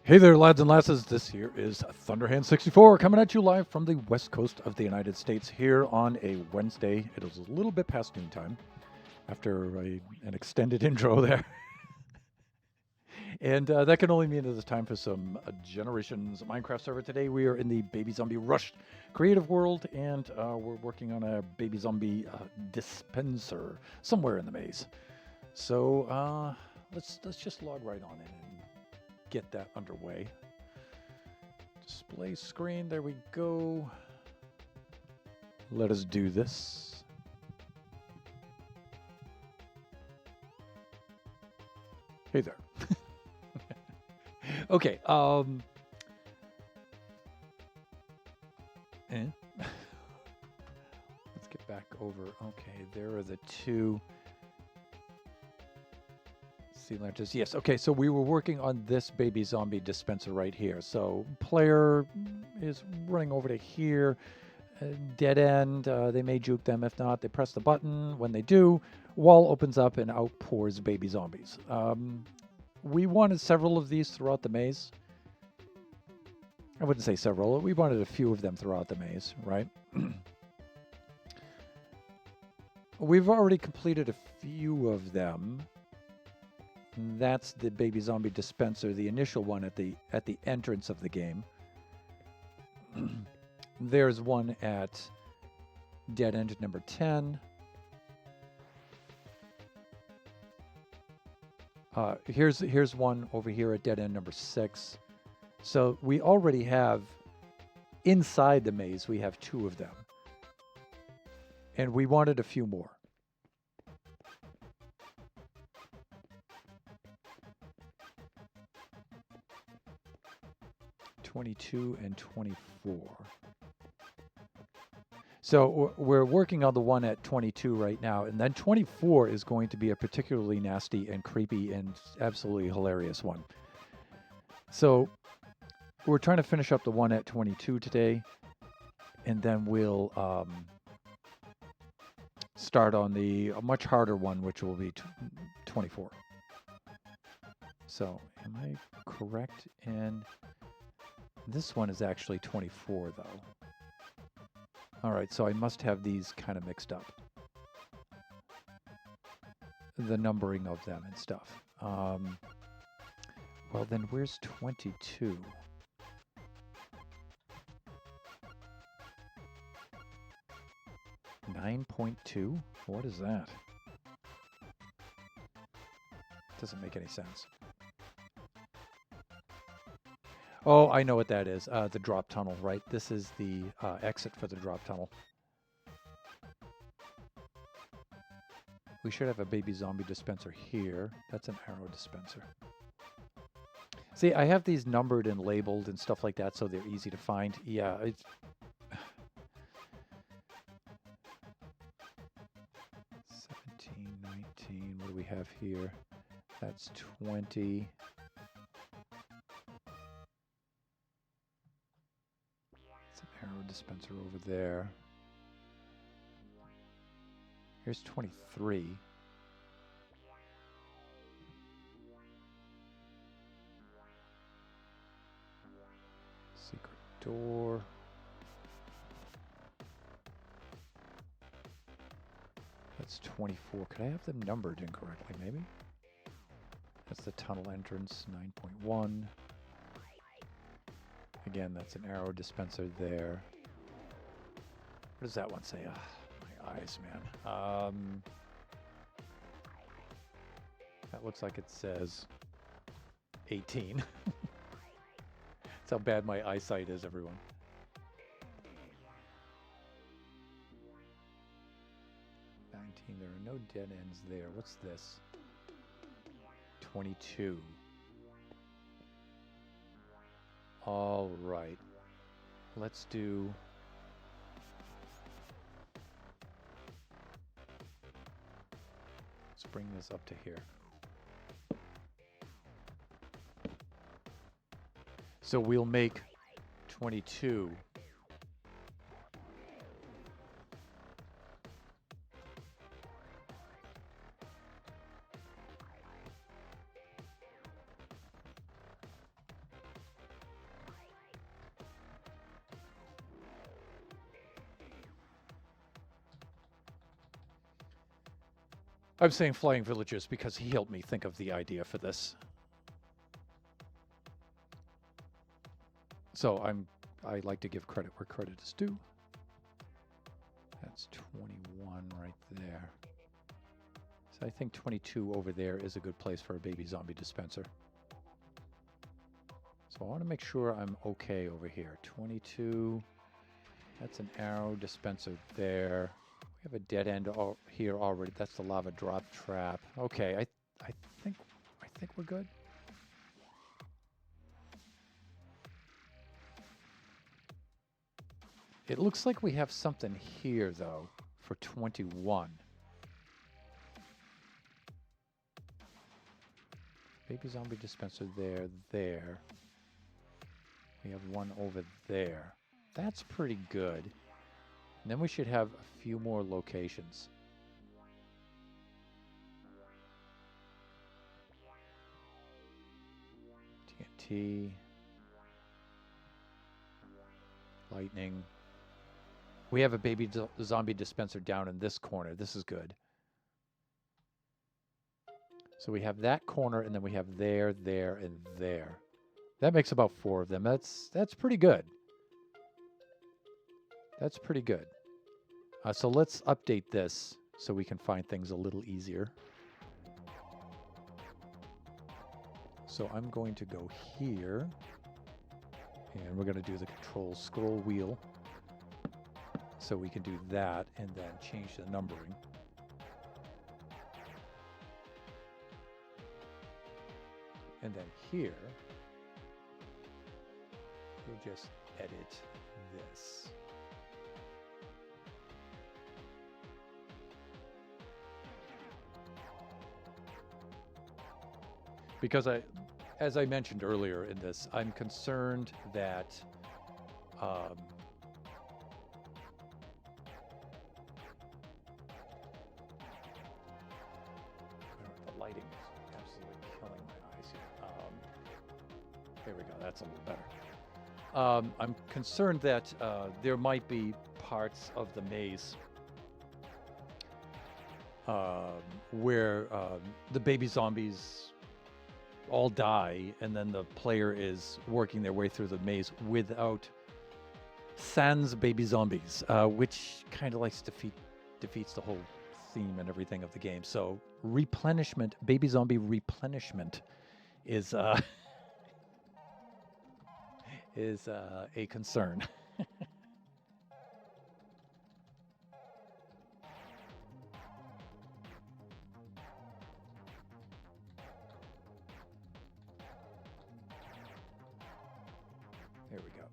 Hey there, lads and lasses. This here is Thunderhand64 coming at you live from the west coast of the United States here on a Wednesday. It is a little bit past noontime after an extended intro there. And that can only mean it is time for some Generations Minecraft server. Today we are in the Baby Zombie Rush creative world, and we're working on a Baby Zombie dispenser somewhere in the maze. So let's just log right on in and get that underway. Display screen, there we go. Let us do this. Hey there. Okay, let's get back over. Okay, there are the two sea lanterns. Yes, okay, so we were working on this Baby Zombie dispenser right here. So player is running over to here. Dead end, they may juke them. If not, they press the button. When they do, wall opens up and out pours baby zombies. We wanted several of these throughout the maze. I wouldn't say several. We wanted a few of them throughout the maze, right? We've already completed a few of them. That's the Baby Zombie dispenser, the initial one at the entrance of the game. There's one at dead end number 10. Here's one over here at dead end number 6. So we already have, inside the maze, we have 2 of them. And we wanted a few more. (22) and 24. So we're working on the one at 22 right now, and then 24 is going to be a particularly nasty and creepy and absolutely hilarious one. So we're trying to finish up the one at 22 today, and then we'll start on a much harder one, which will be 24. So am I correct? And this one is actually 24, though. All right, so I must have these kind of mixed up. The numbering of them and stuff. Well, then where's 22? (9.2)? What is that? Doesn't make any sense. Oh, I know what that is. The drop tunnel, right? This is the exit for the drop tunnel. We should have a Baby Zombie dispenser here. That's an arrow dispenser. See, I have these numbered and labeled and stuff like that so they're easy to find. Yeah, it's... 17, 19, what do we have here? That's 20... Arrow dispenser over there. Here's 23. Secret door. That's 24. Could I have them numbered incorrectly, maybe? That's the tunnel entrance, 9.1. Again, that's an arrow dispenser there. What does that one say? My eyes, man. That looks like it says 18. That's how bad my eyesight is, everyone. There are no dead ends there. What's this? 22. All right. Let's do... Let's bring this up to here. So we'll make 22. I'm saying flying villages because he helped me think of the idea for this. So I like to give credit where credit is due. That's 21 right there. So I think 22 over there is a good place for a baby zombie dispenser. So I want to make sure I'm okay over here. 22. That's an arrow dispenser there. We have a dead end here already. That's the lava drop trap. Okay, I think we're good. It looks like we have something here though for 21. Baby zombie dispenser there. We have one over there. That's pretty good. And then we should have a few more locations. TNT. Lightning. We have a baby zombie dispenser down in this corner. This is good. So we have that corner, and then we have there, and there. That makes about 4 of them. That's pretty good. That's pretty good. So let's update this so we can find things a little easier. So I'm going to go here, and we're going to do the control scroll wheel. So we can do that and then change the numbering. And then here, we'll just edit this. Because as I mentioned earlier in this, I'm concerned that the lighting is absolutely killing my eyes here. There we go. That's a little better. I'm concerned that there might be parts of the maze where the baby zombies all die, and then the player is working their way through the maze without sans baby zombies, which kind of likes defeats the whole theme and everything of the game. So replenishment, baby zombie replenishment, is a concern. There we go.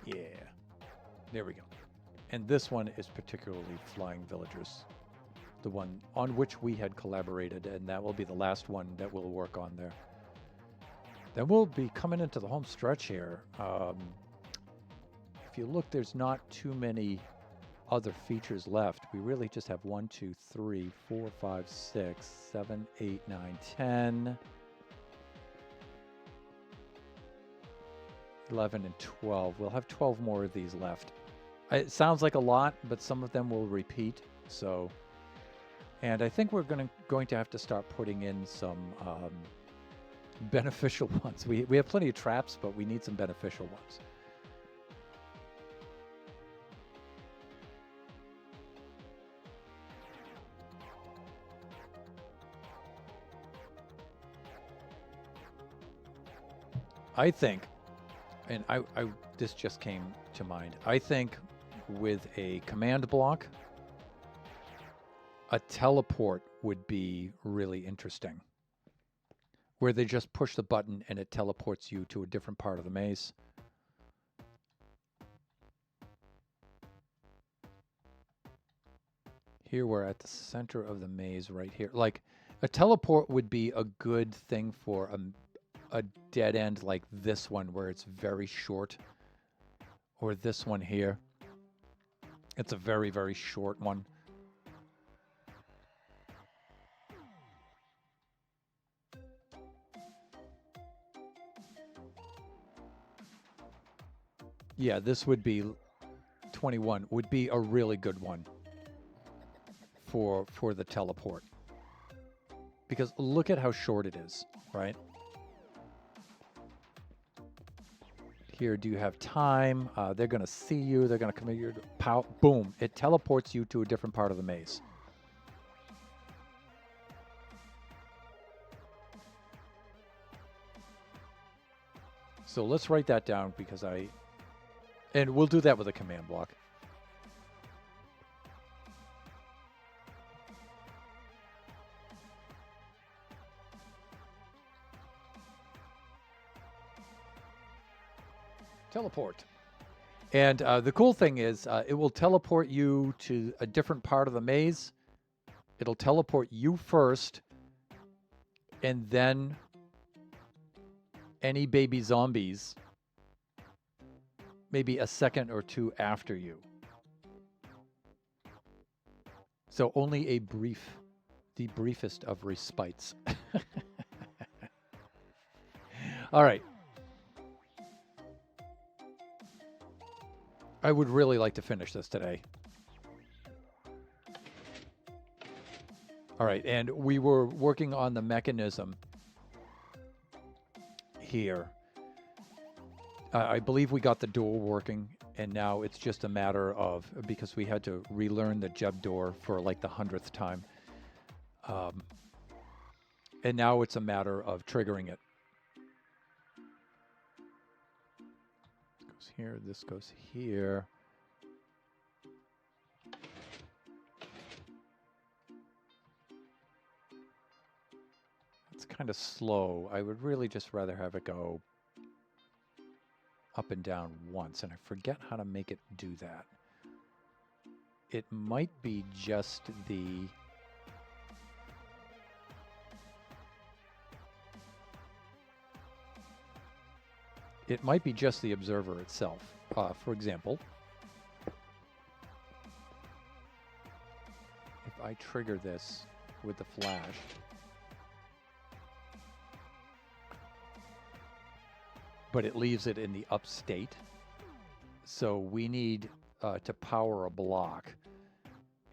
Yeah. There we go. And this one is particularly Flying Villagers, the one on which we had collaborated, and that will be the last one that we'll work on there. Then we'll be coming into the home stretch here. If you look, there's not too many other features left. We really just have 1, 2, 3, 4, 5, 6, 7, 8, 9, 10, 11, and 12. We'll have 12 more of these left. It sounds like a lot, but some of them will repeat. So, and I think we're going to have to start putting in some beneficial ones. We have plenty of traps, but we need some beneficial ones. I think, and this just came to mind, I think with a command block, a teleport would be really interesting, where they just push the button and it teleports you to a different part of the maze. Here we're at the center of the maze right here. Like, a teleport would be a good thing for a dead end like this one where it's very short, or this one here. It's a very, very short one. Yeah, this would be 21 would be a really good one for the teleport. Because look at how short it is, right? Here, do you have time? They're going to see you. They're going to come here. Boom. It teleports you to a different part of the maze. So let's write that down because and we'll do that with a command block. Teleport. And the cool thing is it will teleport you to a different part of the maze. It'll teleport you first, and then any baby zombies maybe a second or two after you. So only the briefest of respites. All right. I would really like to finish this today. All right, and we were working on the mechanism here. I believe we got the door working, and now it's just a matter of, because we had to relearn the Jeb door for like the 100th time. And now it's a matter of triggering it. Goes here, this goes here. It's kind of slow. I would really just rather have it go up and down once, and I forget how to make it do that. It might be just the observer itself. For example, if I trigger this with the flash, but it leaves it in the up state. So we need to power a block.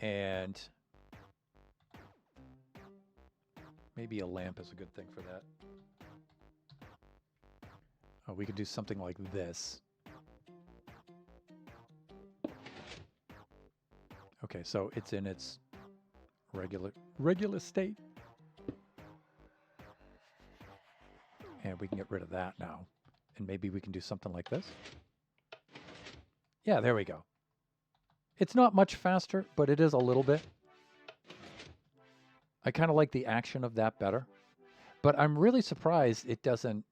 And maybe a lamp is a good thing for that. We could do something like this. Okay, so it's in its regular state. And we can get rid of that now. And maybe we can do something like this. Yeah, there we go. It's not much faster, but it is a little bit. I kind of like the action of that better. But I'm really surprised it doesn't...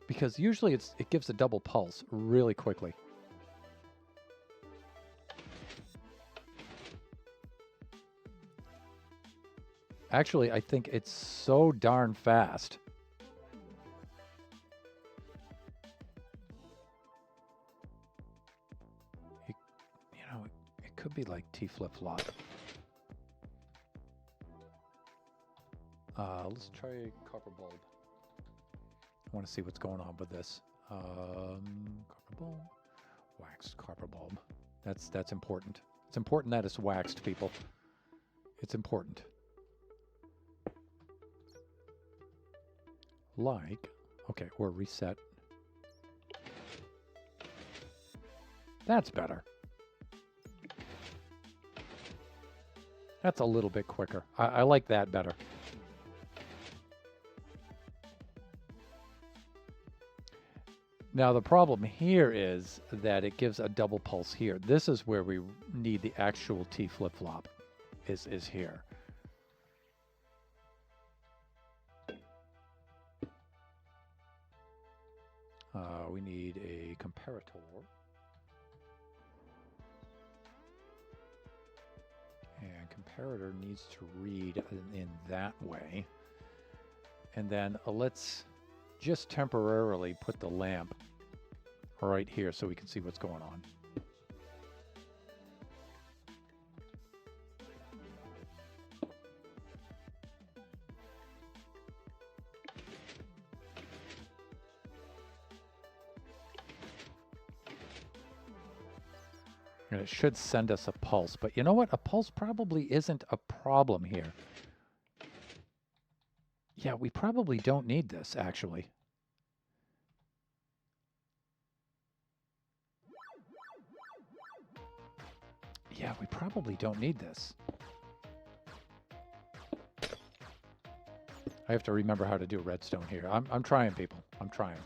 Because usually it gives a double pulse really quickly. Actually, I think it's so darn fast. It could be like T flip-flop. Let's try copper bulb. I want to see what's going on with this. Copper bulb, waxed copper bulb. That's important. It's important that it's waxed, people. It's important. Like, okay, or reset. That's better. That's a little bit quicker. I like that better. Now the problem here is that it gives a double pulse here. This is where we need the actual T flip-flop, is here. We need a comparator. And comparator needs to read in that way. And then let's just temporarily put the lamp right here so we can see what's going on. And it should send us a pulse. But you know what? A pulse probably isn't a problem here. Yeah, we probably don't need this, actually. Yeah, we probably don't need this. I have to remember how to do redstone here. I'm trying, people. I'm trying.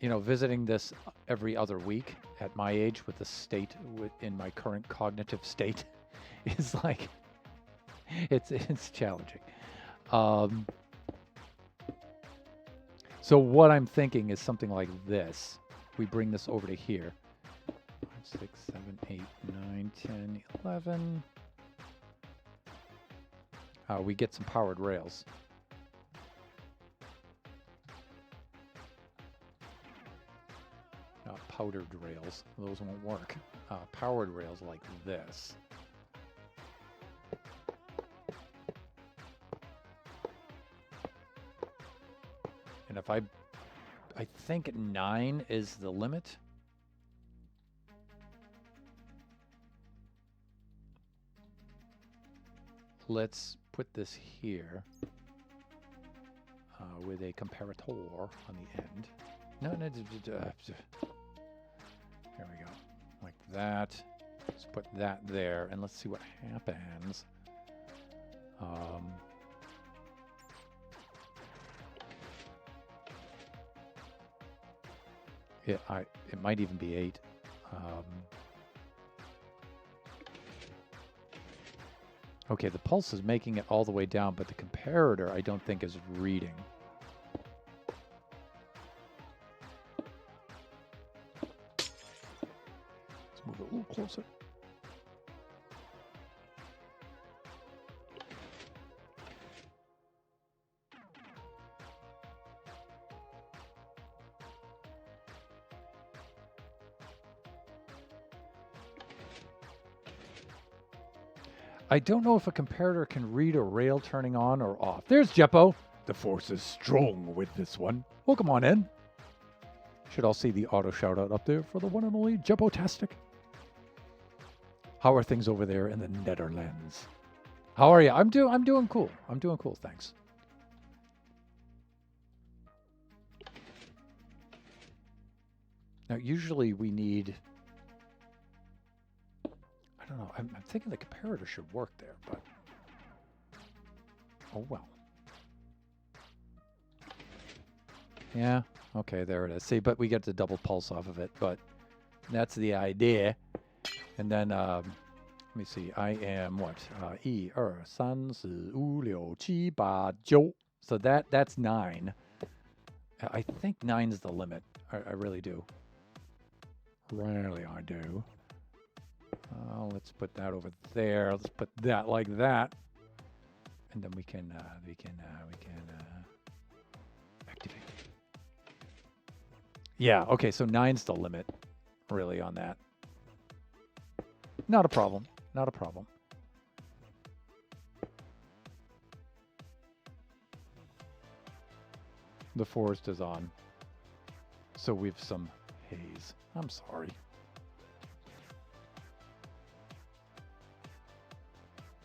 You know, visiting this every other week at my age with the state in my current cognitive state is like, it's challenging. So what I'm thinking is something like this. We bring this over to here. 5, 6, 7, 8, 9, 10, 11. We get some powered rails. Powdered rails. Those won't work. Powered rails like this. And if I think 9 is the limit. Let's put this here with a comparator on the end. No, here we go. Like that. Let's put that there, and let's see what happens. It might even be 8. Okay, the pulse is making it all the way down, but the comparator I don't think is reading. Let's move it a little closer. I don't know if a comparator can read a rail turning on or off. There's Jeppo. The force is strong with this one. Welcome on in. Should all see the auto shout out up there for the one and only Jeppo-tastic. How are things over there in the Netherlands? How are you? I'm doing cool. I'm doing cool, thanks. Now, usually we need... I don't know. I'm thinking the comparator should work there, but... Oh, well. Yeah, okay, there it is. See, but we get the double pulse off of it, but that's the idea. And then, let me see. I am what? 1, 2, 3, 4, 5, 6, 7, 8. So that's 9. I think 9 is the limit. I really do. Really, I do. Let's put that over there. Let's put that like that, and then we can activate. Yeah. Okay. So 9's the limit, really, on that. Not a problem. Not a problem. The forest is on, so we've some haze. I'm sorry.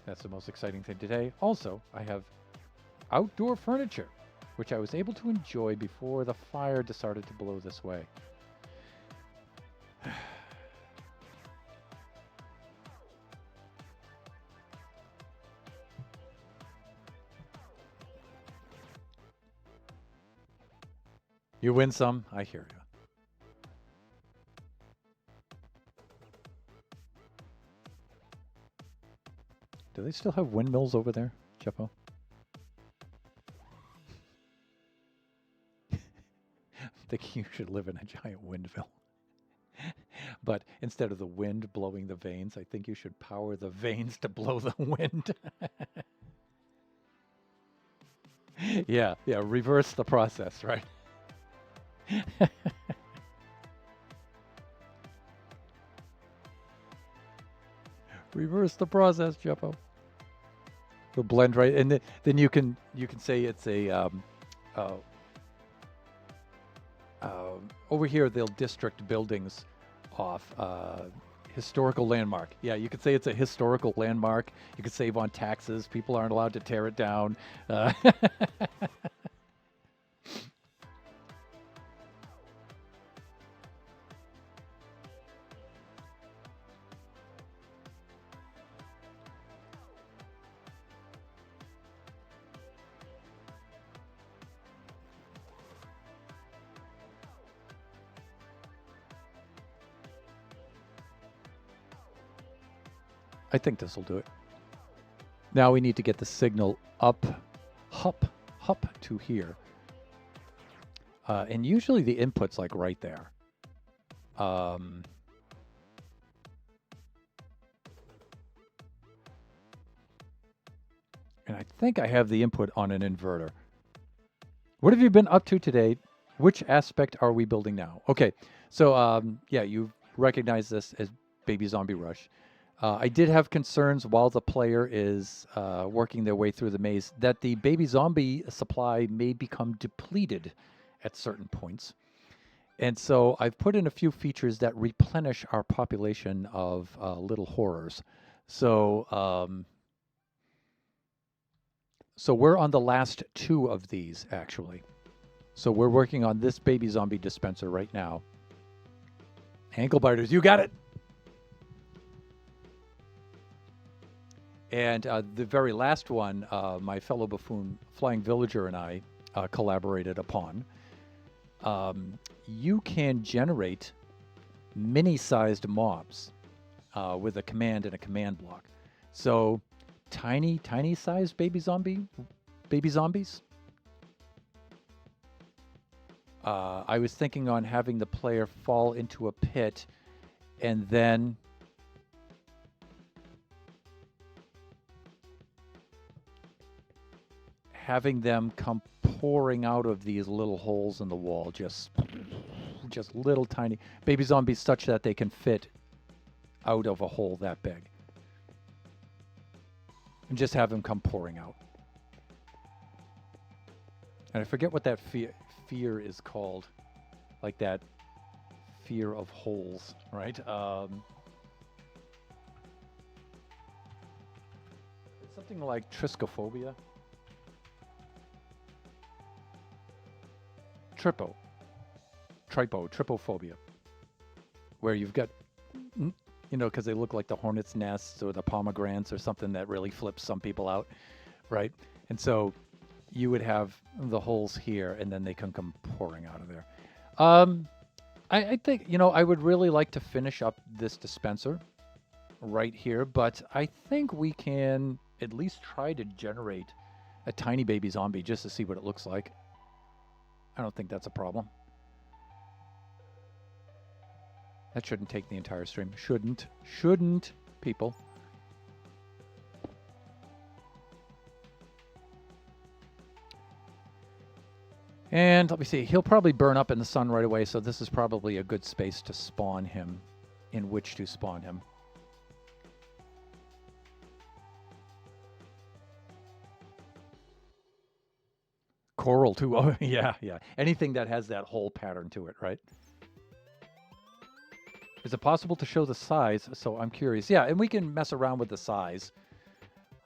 That's the most exciting thing today. Also, I have outdoor furniture, which I was able to enjoy before the fire decided to blow this way. You win some, I hear you. Do they still have windmills over there, Jeppo? I think you should live in a giant windmill. But instead of the wind blowing the vanes, I think you should power the vanes to blow the wind. Yeah, reverse the process, right? Reverse the process, Jeppo. It'll blend right, and then you can say it's a over here they'll district buildings off Historical landmark. Yeah, you could say it's a historical landmark. You could save on taxes. People aren't allowed to tear it down. I think this will do it. Now we need to get the signal up to here. And usually the input's like right there. And I think I have the input on an inverter. What have you been up to today? Which aspect are we building now? Okay, so yeah, you recognize this as Baby Zombie Rush. I did have concerns while the player is working their way through the maze that the baby zombie supply may become depleted at certain points. And so I've put in a few features that replenish our population of little horrors. So, so we're on the last 2 of these, actually. So we're working on this baby zombie dispenser right now. Ankle biters, you got it! And the very last one, my fellow buffoon Flying Villager and I collaborated upon. You can generate mini-sized mobs with a command and a command block. So tiny sized baby zombies. I was thinking on having the player fall into a pit and then having them come pouring out of these little holes in the wall, just little tiny baby zombies such that they can fit out of a hole that big. And just have them come pouring out. And I forget what that fear is called. Like that fear of holes, right? It's something like triskophobia. Trypophobia, where you've got, you know, because they look like the hornet's nests or the pomegranates or something that really flips some people out, right? And so you would have the holes here, and then they can come pouring out of there. I think, you know, I would really like to finish up this dispenser right here, but I think we can at least try to generate a tiny baby zombie just to see what it looks like. I don't think that's a problem. That shouldn't take the entire stream. Shouldn't, people. And let me see. He'll probably burn up in the sun right away, so this is probably a good space to spawn him, in which to spawn him. Coral too. Oh, yeah. Anything that has that whole pattern to it, right? Is it possible to show the size? So I'm curious. Yeah, and we can mess around with the size,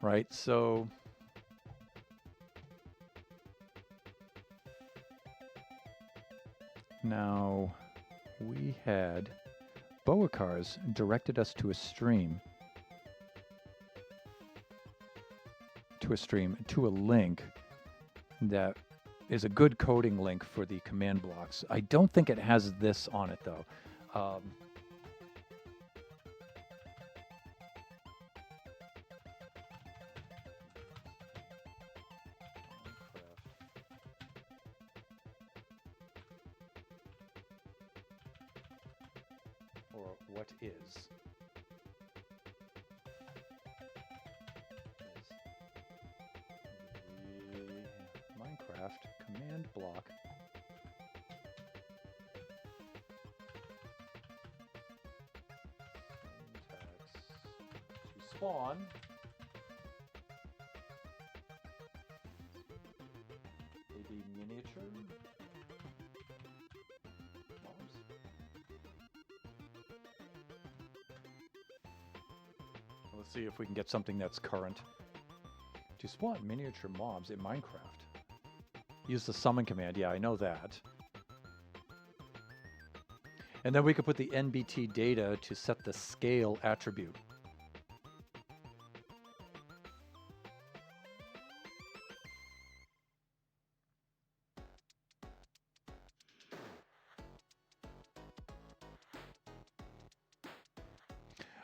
right? So now we had Boakars directed us to a stream. To a link that is a good coding link for the command blocks. I don't think it has this on it though. Or what is? Minecraft command block. Syntax to spawn. Maybe miniature. Mobs. Let's see if we can get something that's current. To spawn miniature mobs in Minecraft. Use the summon command. Yeah, I know that. And then we could put the NBT data to set the scale attribute.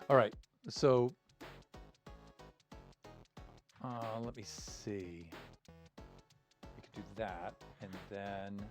All right, so let me see. We could do that, and then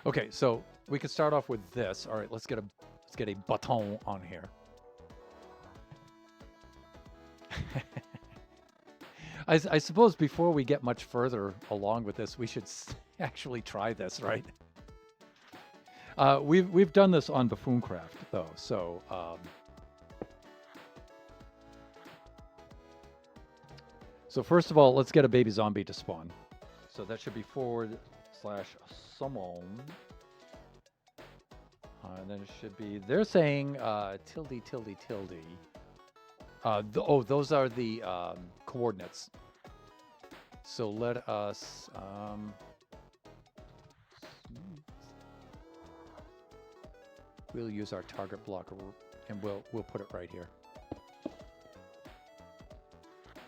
okay, so we could start off with this. All right, let's get a button on here. I suppose before we get much further along with this, we should actually try this, right? We've done this on Buffooncraft though, so so first of all, let's get a baby zombie to spawn. So that should be /summon. And then it should be, they're saying tilde, tilde, tilde. Oh, those are the coordinates. So let us, we'll use our target blocker and we'll put it right here.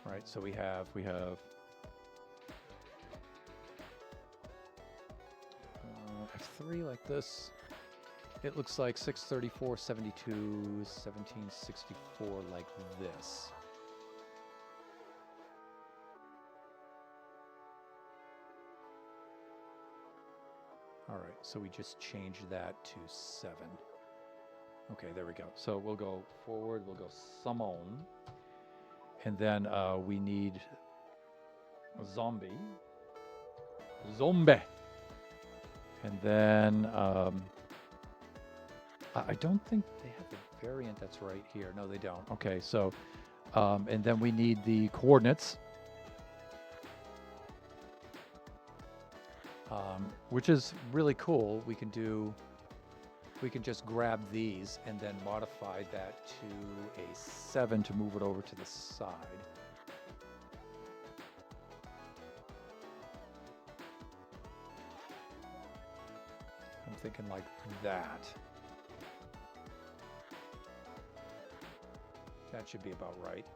Right, so we have F3 like this. It looks like 634, 72, 1764 like this. All right, so we just changed that to 7. Okay, there we go. So we'll go forward, we'll go summon. And then we need a zombie. Zombie. And then I don't think they have the variant that's right here. No, they don't. Okay, so and then we need the coordinates, which is really cool. We can just grab these and then modify that to a 7 to move it over to the side. I'm thinking like that. That should be about right.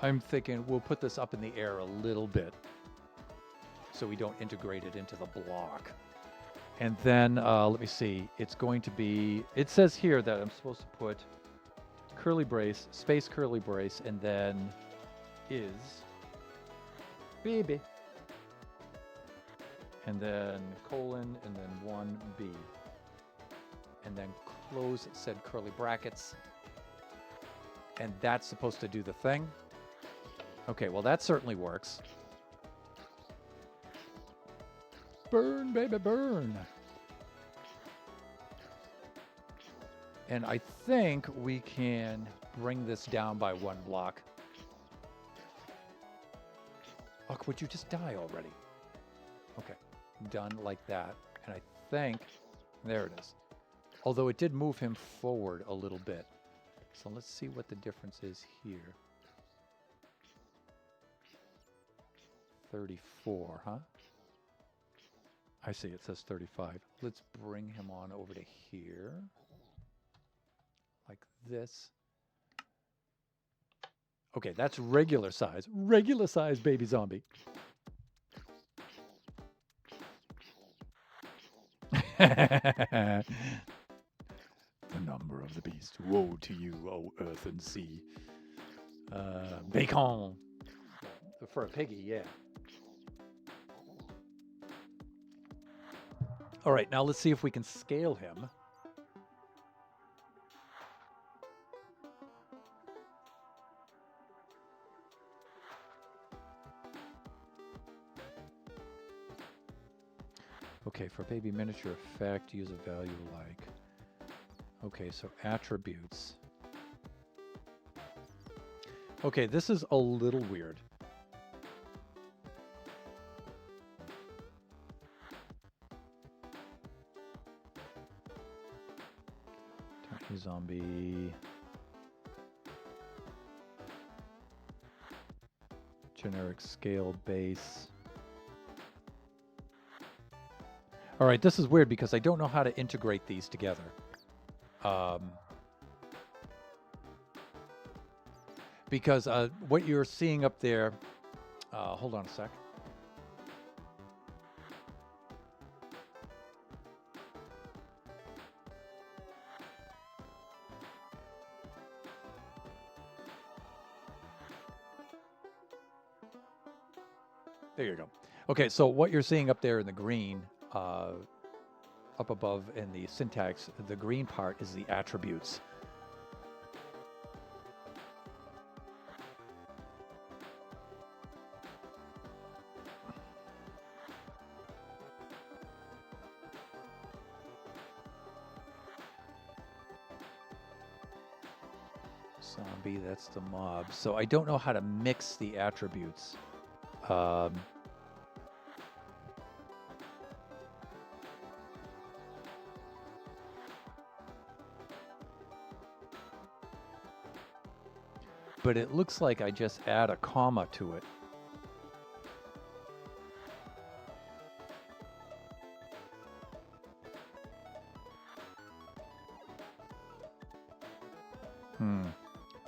I'm thinking we'll put this up in the air a little bit so we don't integrate it into the block. And then, let me see, it's going to be, it says here that I'm supposed to put curly brace, space curly brace, and then is baby. And then colon, and then 1B. And then close said curly brackets. And that's supposed to do the thing. Okay, well that certainly works. Burn, baby, burn. And I think we can bring this down by 1 block. Oh, would you just die already? Okay, done like that. And I think, there it is. Although it did move him forward a little bit. So let's see what the difference is here. 34, huh? I see, it says 35. Let's bring him on over to here. Like this. Okay, that's regular size. Regular size baby zombie. The number of the beast. Woe to you, O earth and sea. Bacon. For a piggy, yeah. All right, now let's see if we can scale him. Okay, for baby miniature effect, use a value like. Okay, so attributes. Okay, this is a little weird. Tiny zombie. Generic scale base. All right, this is weird because I don't know how to integrate these together. Because what you're seeing up there, hold on a sec. There you go. Okay, so what you're seeing up there in the green, up above in the syntax, the green part is the attributes. Zombie, that's the mob. So I don't know how to mix the attributes. But it looks like I just add a comma to it.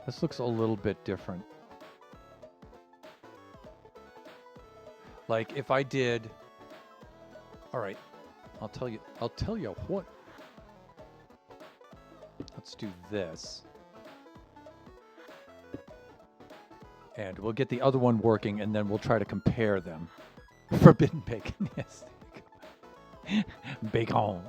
This looks a little bit different. Like if I did, all right, I'll tell you what. Let's do this. And we'll get the other one working and then we'll try to compare them. Forbidden bacon, yes. Bacon.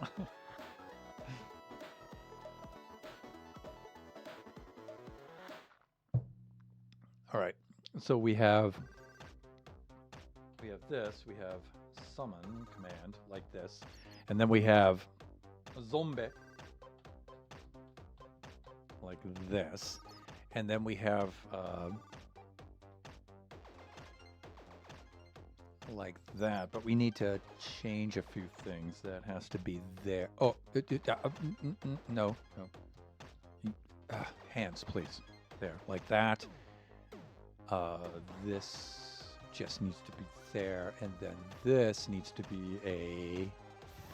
All right, so we have this, we have summon command like this, and then we have zombie like this, and then we have like that, but we need to change a few things. That has to be there. Oh, no. Hands, please. There, like that. This just needs to be there, and then this needs to be a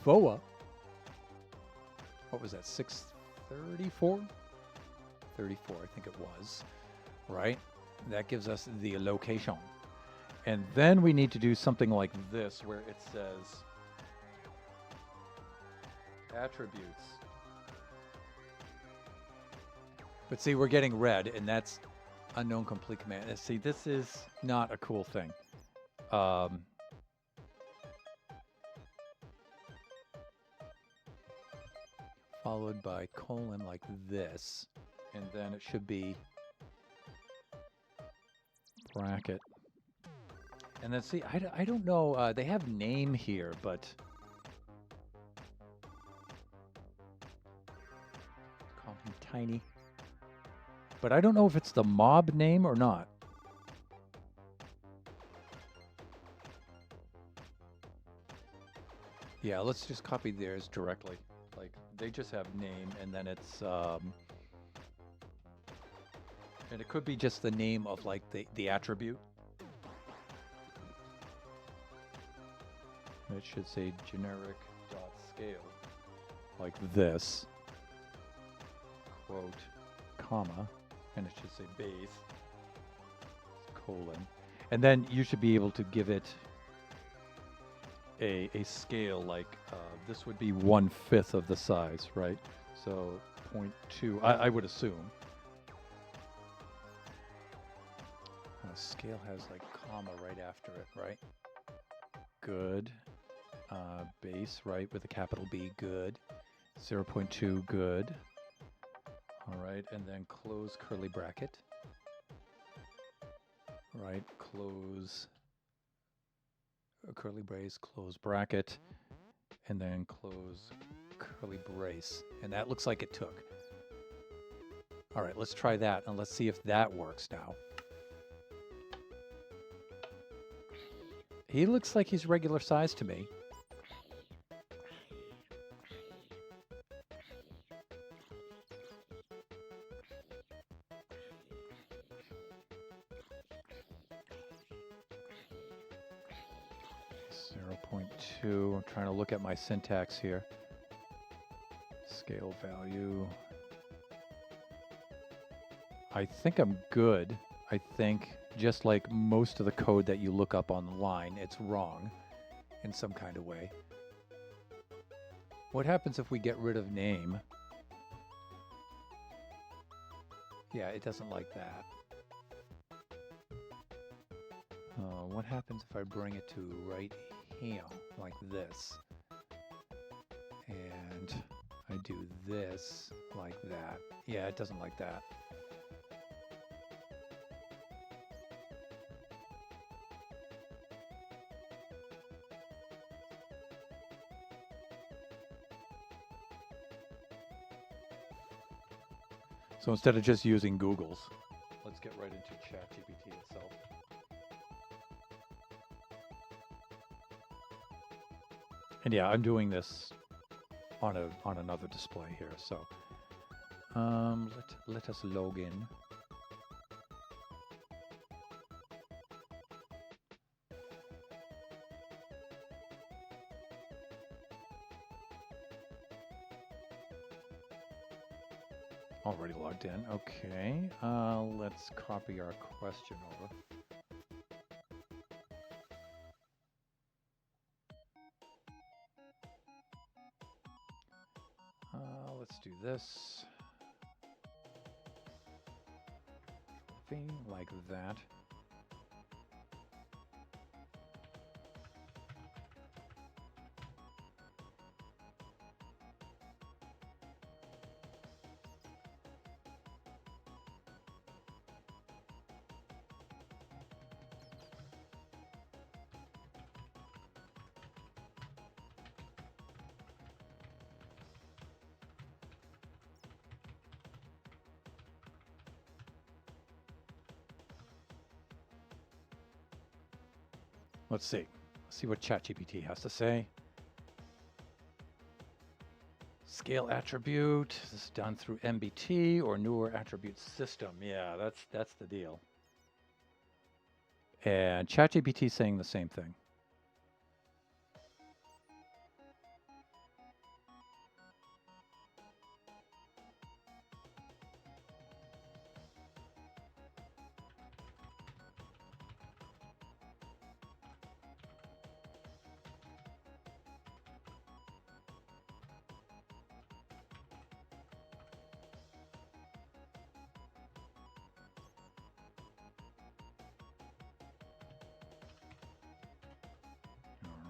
FOA. What was that, 634? 34, I think it was, right? That gives us the location. And then we need to do something like this, where it says attributes. But see, we're getting red, and that's unknown complete command. See, this is not a cool thing. Followed by colon like this, and then it should be bracket. And then see, I don't know, they have name here, but call him Tiny. But I don't know if it's the mob name or not. Yeah, let's just copy theirs directly. Like, they just have name, and then it's, and it could be just the name of, like, the attribute. It should say generic.scale, like this, quote, comma, and it should say base, colon. And then you should be able to give it a scale, like this would be 1/5 of the size, right? So 0.2, I would assume. Scale has like comma right after it, right? Good. Base, right, with a capital B, good. 0.2, good. All right, and then close curly bracket. Right, close curly brace, close bracket. and then close curly brace. And that looks like it took. All right, let's try that, and let's see if that works now. He looks like he's regular size to me. I'm trying to look at my syntax here. Scale value. I think I'm good. I think just like most of the code that you look up online, it's wrong in some kind of way. What happens if we get rid of name? Yeah, it doesn't like that. What happens if I bring it to right here, like this? And I do this like that. Yeah, it doesn't like that. So instead of just using Google's, let's get right into ChatGPT itself. And yeah, I'm doing this on another display here. So let us log in. Already logged in. Okay. Let's copy our question over. Let's do this. Thing like that. Let's see. Let's see what ChatGPT has to say. Scale attribute. This is done through MBT or newer attribute system. Yeah, that's the deal. And ChatGPT is saying the same thing.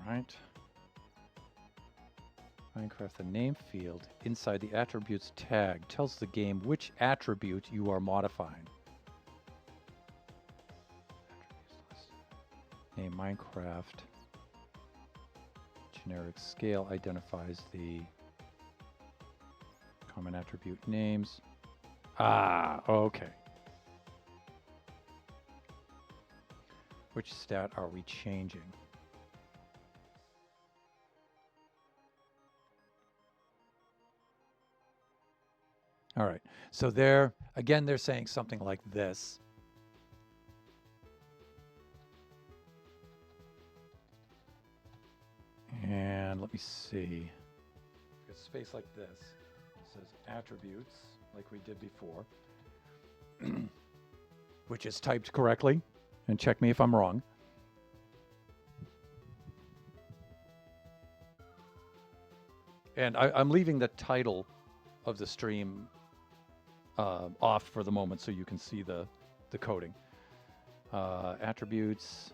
Right. Minecraft, the name field inside the attributes tag tells the game which attribute you are modifying. Name Minecraft. Generic scale identifies the common attribute names. Ah, okay. Which stat are we changing? All right, so they're saying something like this. And let me see. A space like this. It says attributes, like we did before, which is typed correctly. And check me if I'm wrong. And I'm leaving the title of the stream off for the moment so you can see the coding. Attributes,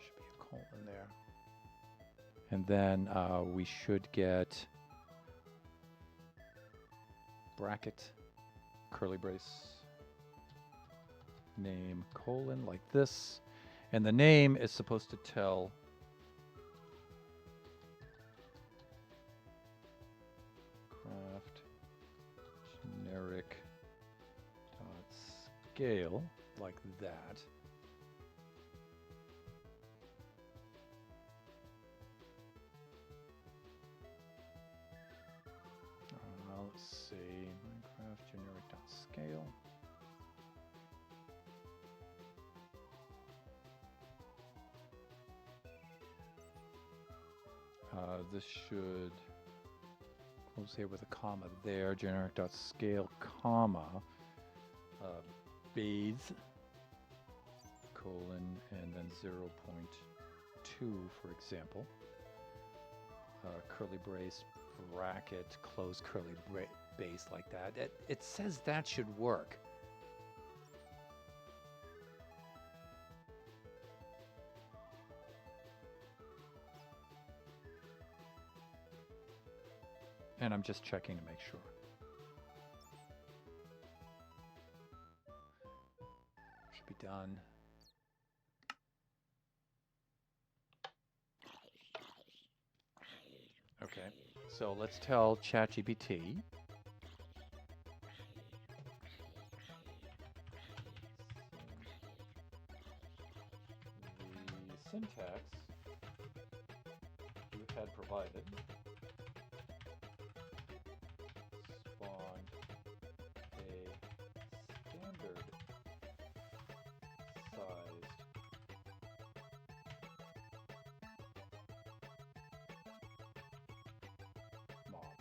should be a colon there. And then we should get bracket, curly brace, name, colon, like this. And the name is supposed to tell scale like that. Let's see, Minecraft generic.scale. This should close here with a comma there, generic.scale, comma, bathe, colon, and then 0.2, for example. Curly brace, bracket, close curly brace like that. It says that should work. And I'm just checking to make sure. Should be done. Okay, so let's tell ChatGPT. The syntax we've had provided spawned a standard sized mob.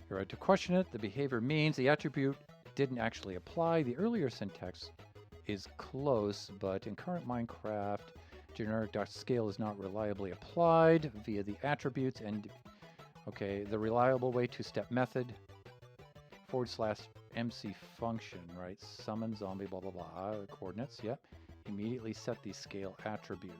You're right to question it. The behavior means the attribute didn't actually apply. The earlier syntax is close, but in current Minecraft, generic.scale is not reliably applied via the attributes and, okay, the reliable way two-step method, /MC function, right? Summon zombie, blah, blah, blah, coordinates, yep. Immediately set the scale attribute.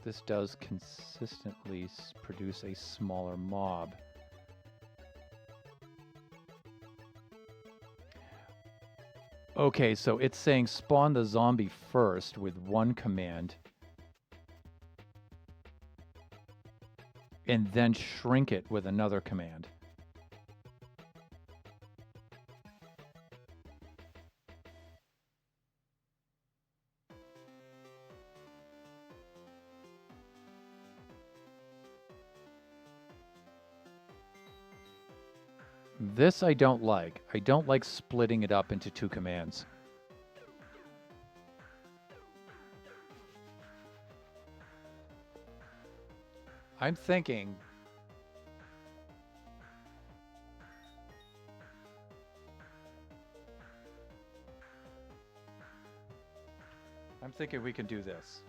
This does consistently produce a smaller mob. Okay, so it's saying spawn the zombie first with one command, and then shrink it with another command. This I don't like. I don't like splitting it up into two commands. I'm thinking we can do this.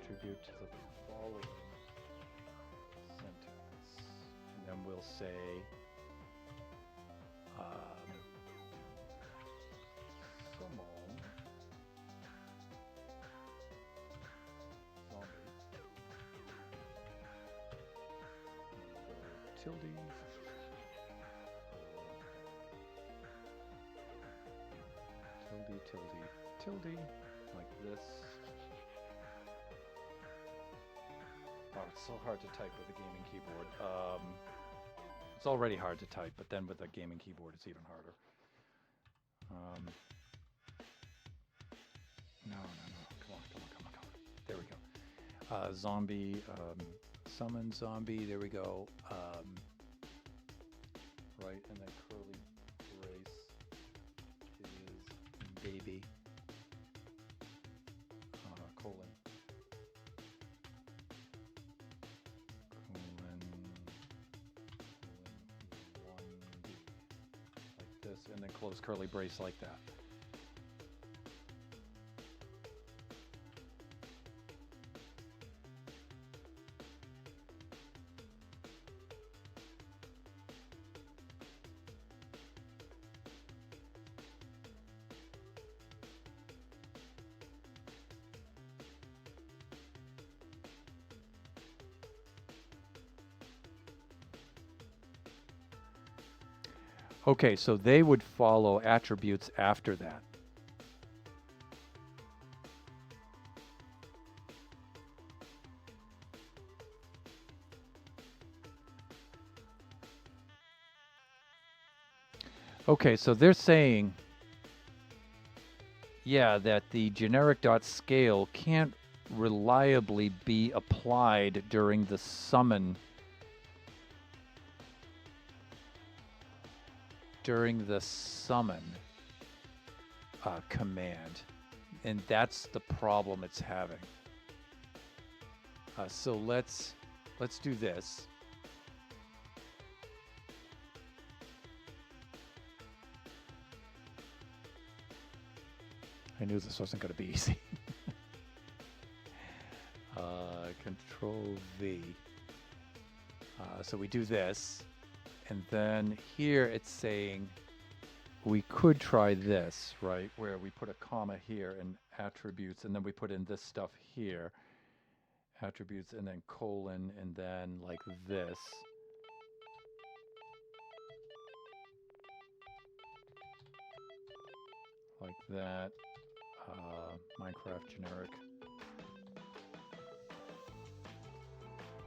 Attribute to the following sentence, and then we'll say summon zombie tilde tilde like this. Oh, it's so hard to type with a gaming keyboard. It's already hard to type, but then with a gaming keyboard, it's even harder. No. Come on. There we go. Zombie, summon zombie. There we go. Right, and then curly brace is baby. Colon. this, and then close curly brace like that. Okay, so they would follow attributes after that. Okay, so they're saying, yeah, that the generic.scale can't reliably be applied during the summon command, and that's the problem it's having. So let's do this. I knew this wasn't going to be easy. Control V. So we do this, and then here it's saying we could try this, right? Where we put a comma here and attributes, and then we put in this stuff here. Attributes, and then colon, and then like this. Like that. Minecraft generic.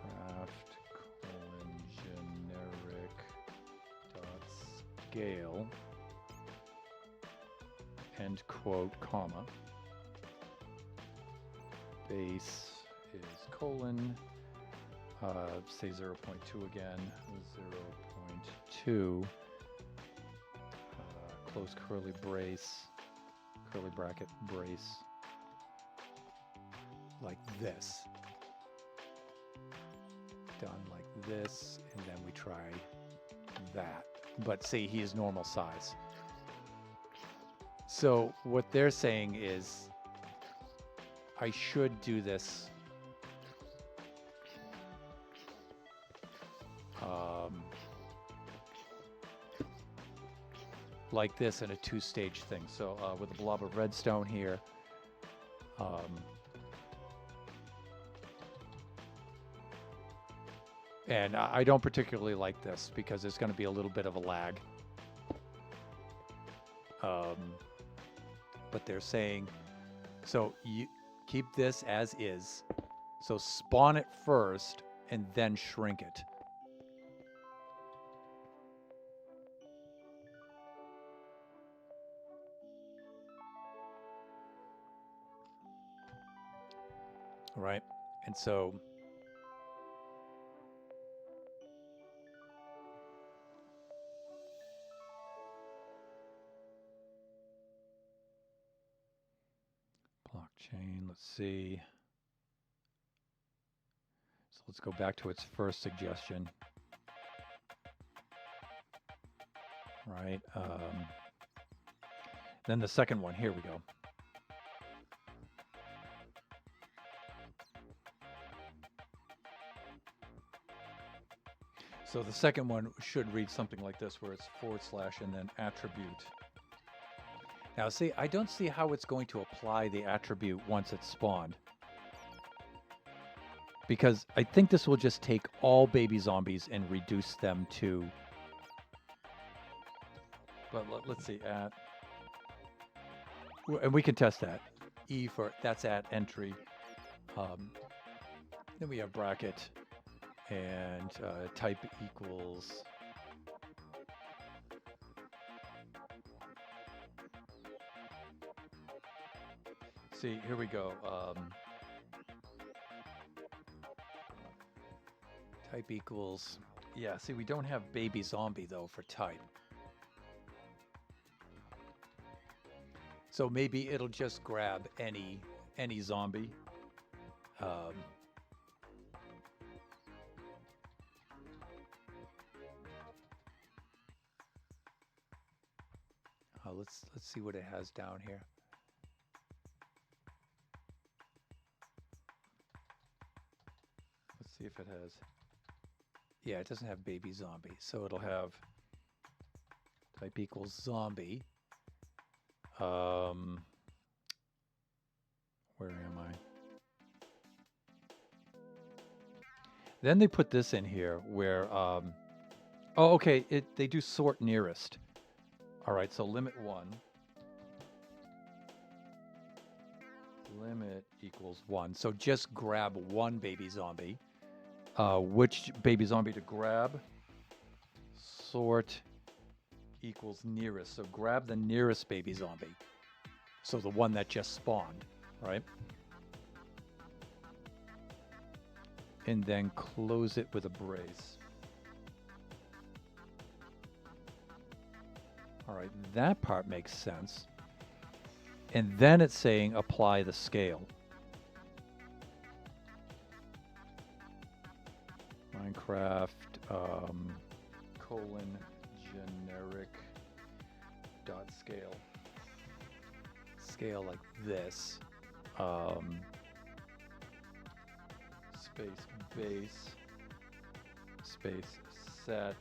Craft colon generic dot scale. End quote, comma. Base is colon. Say 0.2 again. 0.2. Close curly brace. Curly bracket brace. Like this. Done like this, and then we try that. But see, he is normal size. So what they're saying is I should do this like this in a two-stage thing. So with a blob of redstone here, and I don't particularly like this because there's going to be a little bit of a lag. But they're saying, so you keep this as is. So spawn it first and then shrink it. Right? And so blockchain, let's see. So let's go back to its first suggestion. Right? Then the second one, here we go. So the second one should read something like this, where it's / and then attribute. Now see, I don't see how it's going to apply the attribute once it's spawned. Because I think this will just take all baby zombies and reduce them to... But let's see, at... And we can test that. E for, that's at entry. Then we have bracket. And type equals... See, here we go. Type equals... Yeah, see, we don't have baby zombie, though, for type. So maybe it'll just grab any zombie. Let's see what it has down here. Let's see if it has. Yeah, it doesn't have baby zombie, so it'll have type equals zombie. Where am I? Then they put this in here where, oh, okay, they do sort nearest. All right, so limit 1. Limit equals 1. So just grab one baby zombie. Which baby zombie to grab? Sort equals nearest. So grab the nearest baby zombie. So the one that just spawned, right? And then close it with a brace. All right, that part makes sense. And then it's saying apply the scale. Minecraft colon generic dot scale. Scale like this. Space base space set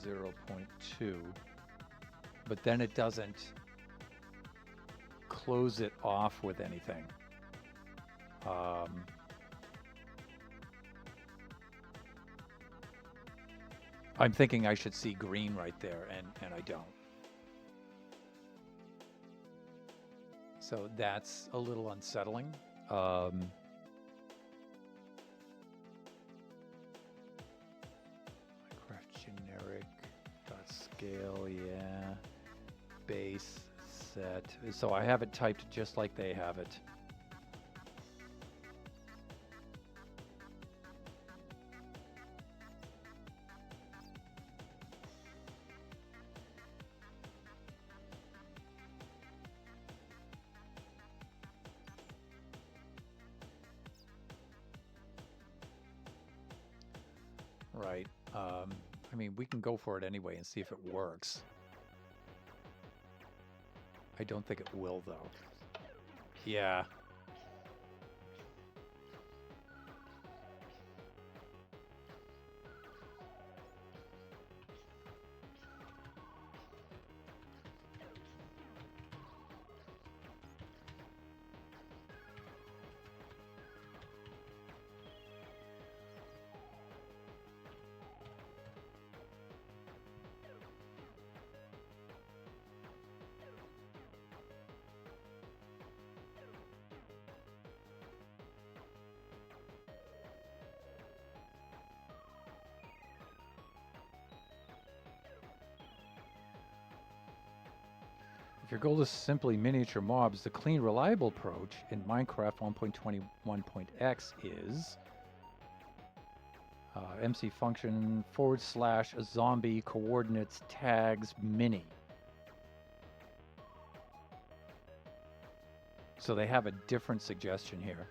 0.2. But then it doesn't close it off with anything. I'm thinking I should see green right there, and I don't. So that's a little unsettling. Minecraft generic dot scale, yeah. Base set. So I have it typed just like they have it. Right. I mean, we can go for it anyway and see if it works. I don't think it will, though. Yeah. If your goal is simply miniature mobs, the clean, reliable approach in Minecraft 1.21.x is MC function / zombie coordinates tags mini. So they have a different suggestion here.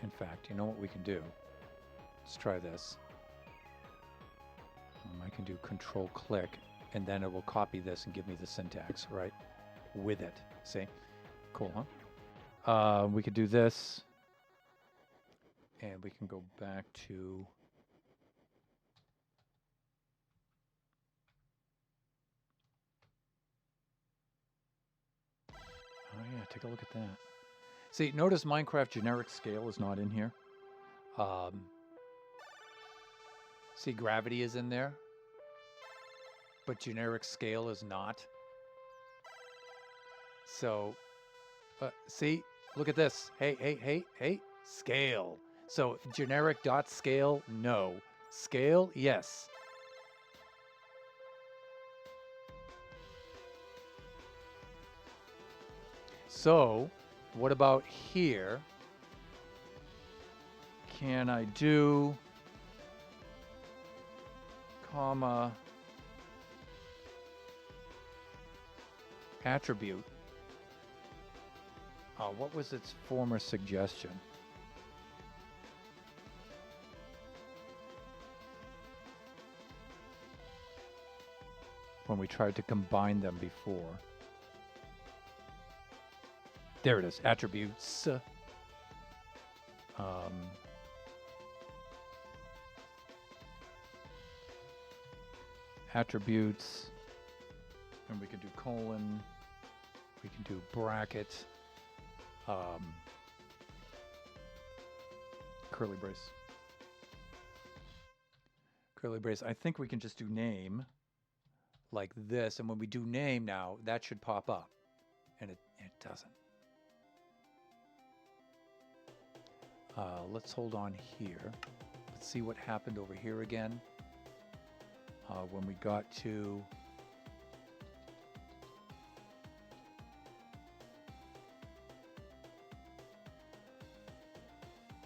In fact, you know what we can do? Let's try this. I can do control click, and then it will copy this and give me the syntax, right? With it. See? Cool, huh? We could do this, and we can go back to... Oh yeah, take a look at that. See, notice Minecraft generic scale is not in here. See, gravity is in there, but generic scale is not. So, see, look at this. Hey, scale. So generic dot scale, no. Scale, yes. So, what about here? Can I do comma attribute. What was its former suggestion? When we tried to combine them before. There it is, attributes. Attributes, and we can do colon, we can do bracket, curly brace. Curly brace, I think we can just do name like this, and when we do name now, that should pop up, and it doesn't. Let's hold on here. Let's see what happened over here again. When we got to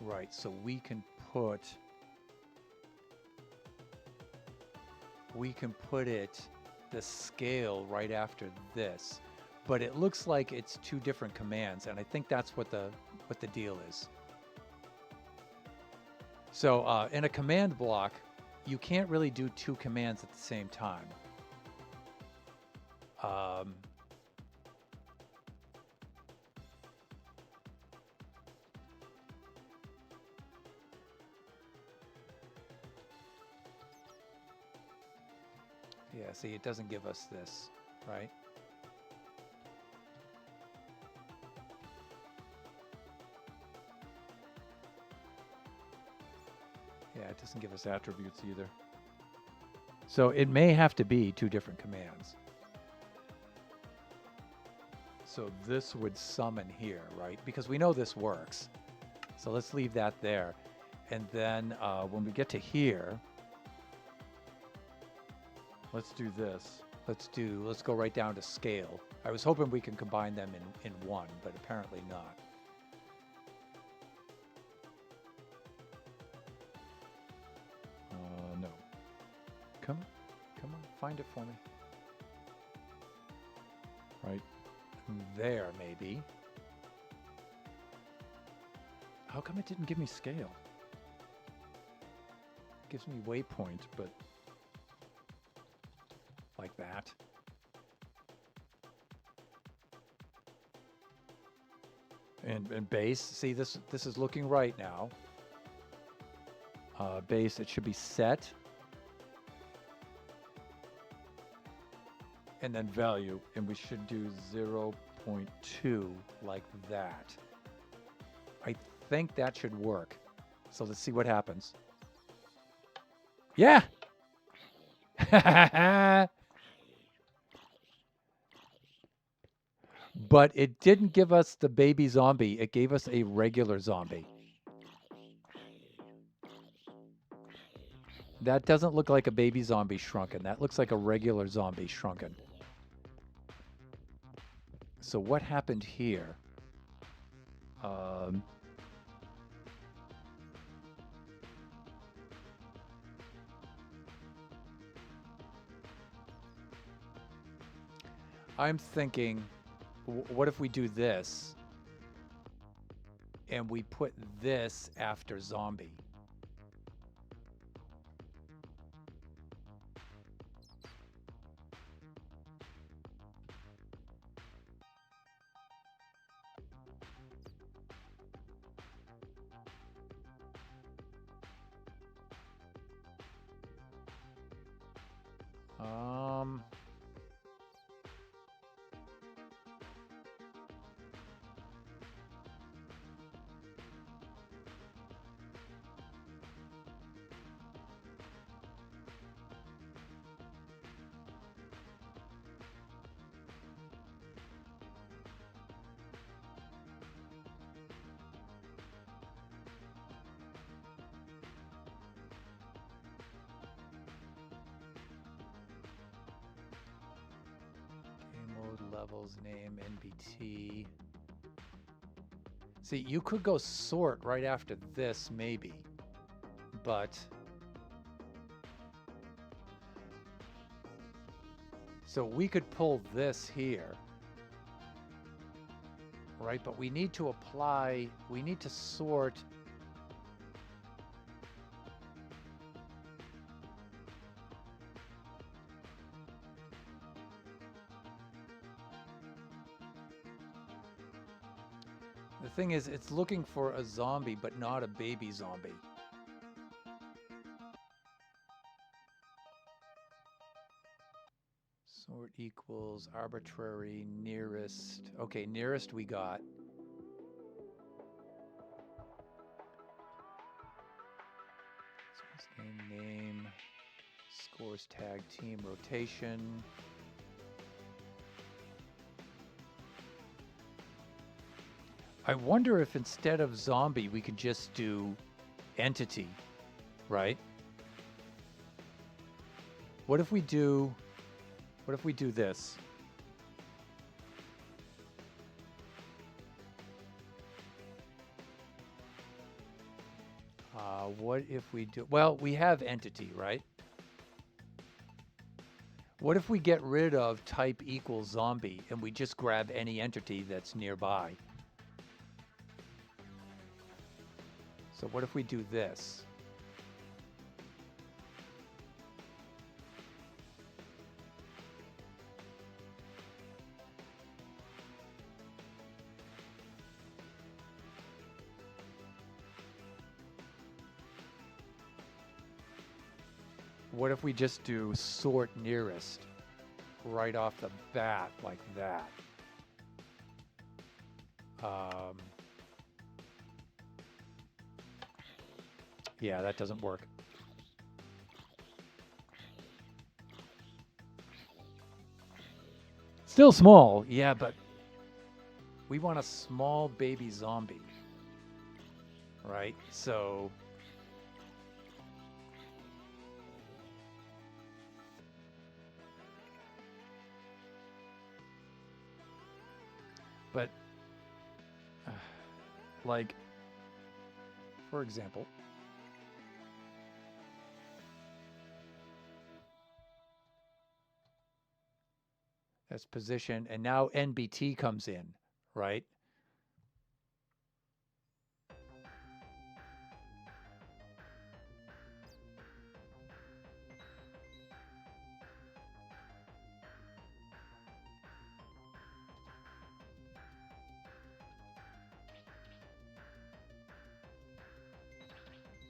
right, so we can put it the scale right after this, but it looks like it's two different commands, and I think that's what the deal is. So in a command block, you can't really do two commands at the same time. Yeah, see, it doesn't give us this, right? Yeah, it doesn't give us attributes either. So it may have to be two different commands. So this would summon here, right? Because we know this works. So let's leave that there. And then when we get to here, let's do this. Let's go right down to scale. I was hoping we can combine them in one, but apparently not. No. Come on, find it for me. Right there, maybe. How come it didn't give me scale? It gives me waypoint, but like that. And base, see this is looking right now. Base, it should be set. And then value, and we should do 0.2 like that. I think that should work. So let's see what happens. Yeah! But it didn't give us the baby zombie. It gave us a regular zombie. That doesn't look like a baby zombie shrunken. That looks like a regular zombie shrunken. So what happened here? I'm thinking, what if we do this and we put this after zombie? Levels, name, NBT. See, you could go sort right after this, maybe, but so we could pull this here, right? But we need to apply, we need to sort. The thing is, it's looking for a zombie, but not a baby zombie. Sort equals arbitrary nearest. Okay, nearest we got. So name, scores tag team rotation. I wonder if instead of zombie, we could just do entity, right? What if we do this? What if we do, well, we have entity, right? What if we get rid of type equals zombie and we just grab any entity that's nearby? So what if we do this? What if we just do sort nearest right off the bat like that? Yeah, that doesn't work. Still small, yeah, but we want a small baby zombie, right? So but like, for example, that's position, and now NBT comes in, right?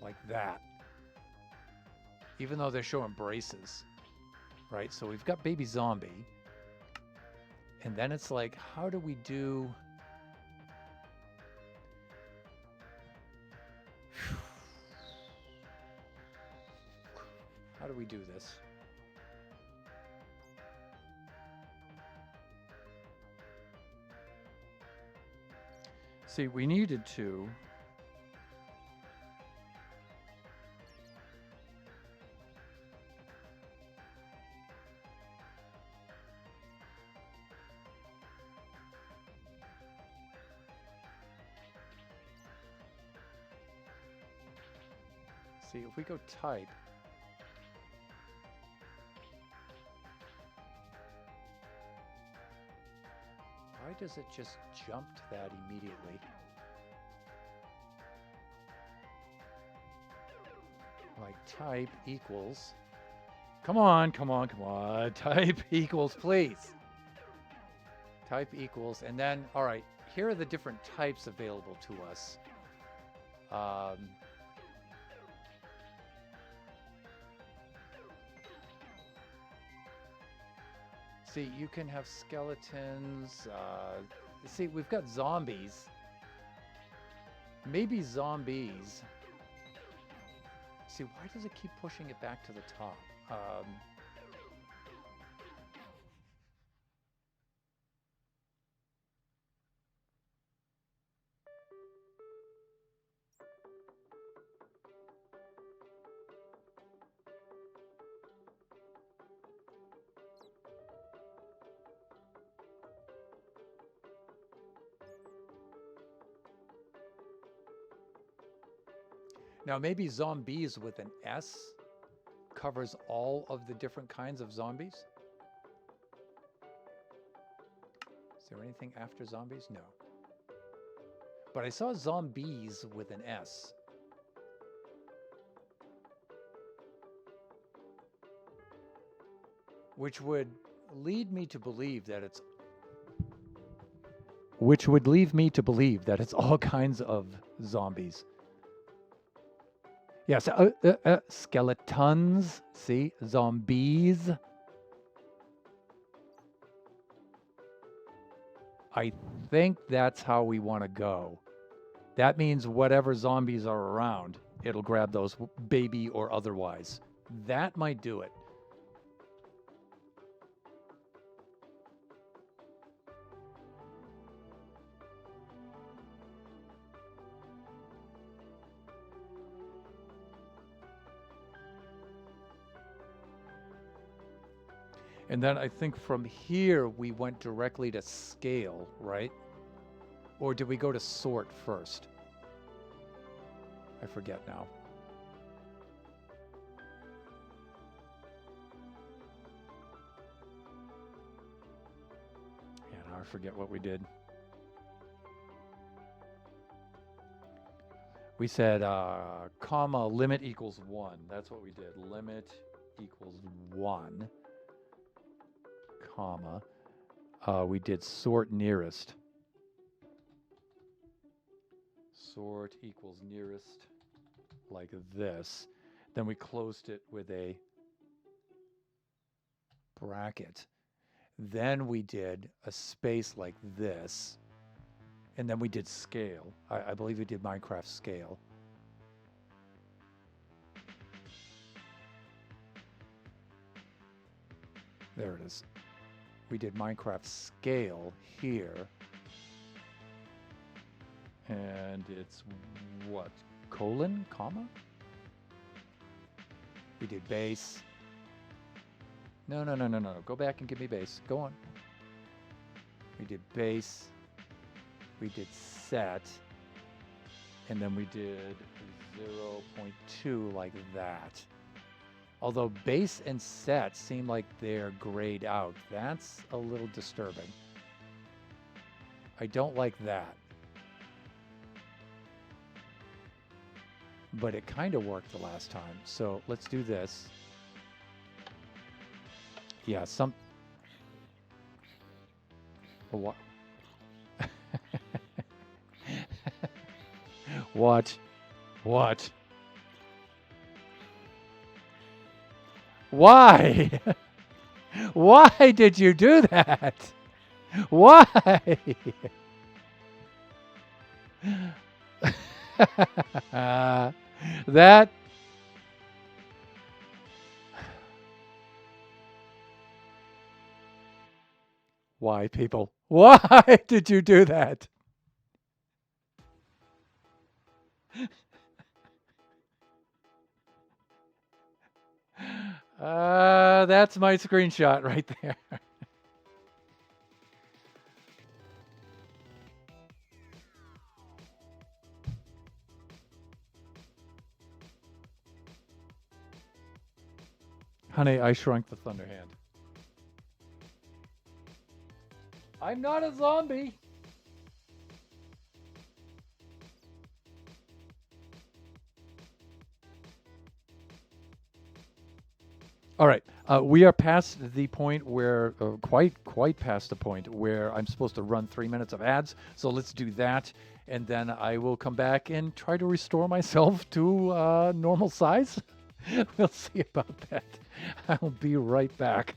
Like that. Even though they're showing braces, right? So we've got baby zombie. And then it's like, how do we do... How do we do this? See, we needed to... See, if we go type, why does it just jump to that immediately? Like type equals, come on, type equals, please. Type equals, and then, all right, here are the different types available to us. See, you can have skeletons. See, we've got zombies. Maybe zombies. See, why does it keep pushing it back to the top? Now, maybe zombies with an S covers all of the different kinds of zombies? Is there anything after zombies? No. But I saw zombies with an S. Which would lead me to believe that it's all kinds of zombies. Yes, skeletons. See, zombies. I think that's how we want to go. That means whatever zombies are around, it'll grab those, baby or otherwise. That might do it. And then I think from here we went directly to scale, right? Or did we go to sort first? I forget now. Yeah, now I forget what we did. We said, comma, limit equals 1. That's what we did. Limit equals 1, comma. We did sort nearest. Sort equals nearest, like this. Then we closed it with a bracket. Then we did a space like this. And then we did scale. I believe we did Minecraft scale. There it is. We did Minecraft scale here. And it's what? Colon, comma? We did base. No. Go back and give me base. Go on. We did base. We did set. And then we did 0.2 like that. Although base and set seem like they're grayed out. That's a little disturbing. I don't like that. But it kind of worked the last time. So let's do this. Yeah, what? What? Why? Why did you do that? Why? That. Why, people? Why did you do that? That's my screenshot right there. Honey, I shrunk the Thunder Hand. I'm not a zombie. All right, we are past the point where, quite past the point where I'm supposed to run 3 minutes of ads. So let's do that, and then I will come back and try to restore myself to normal size. We'll see about that. I'll be right back.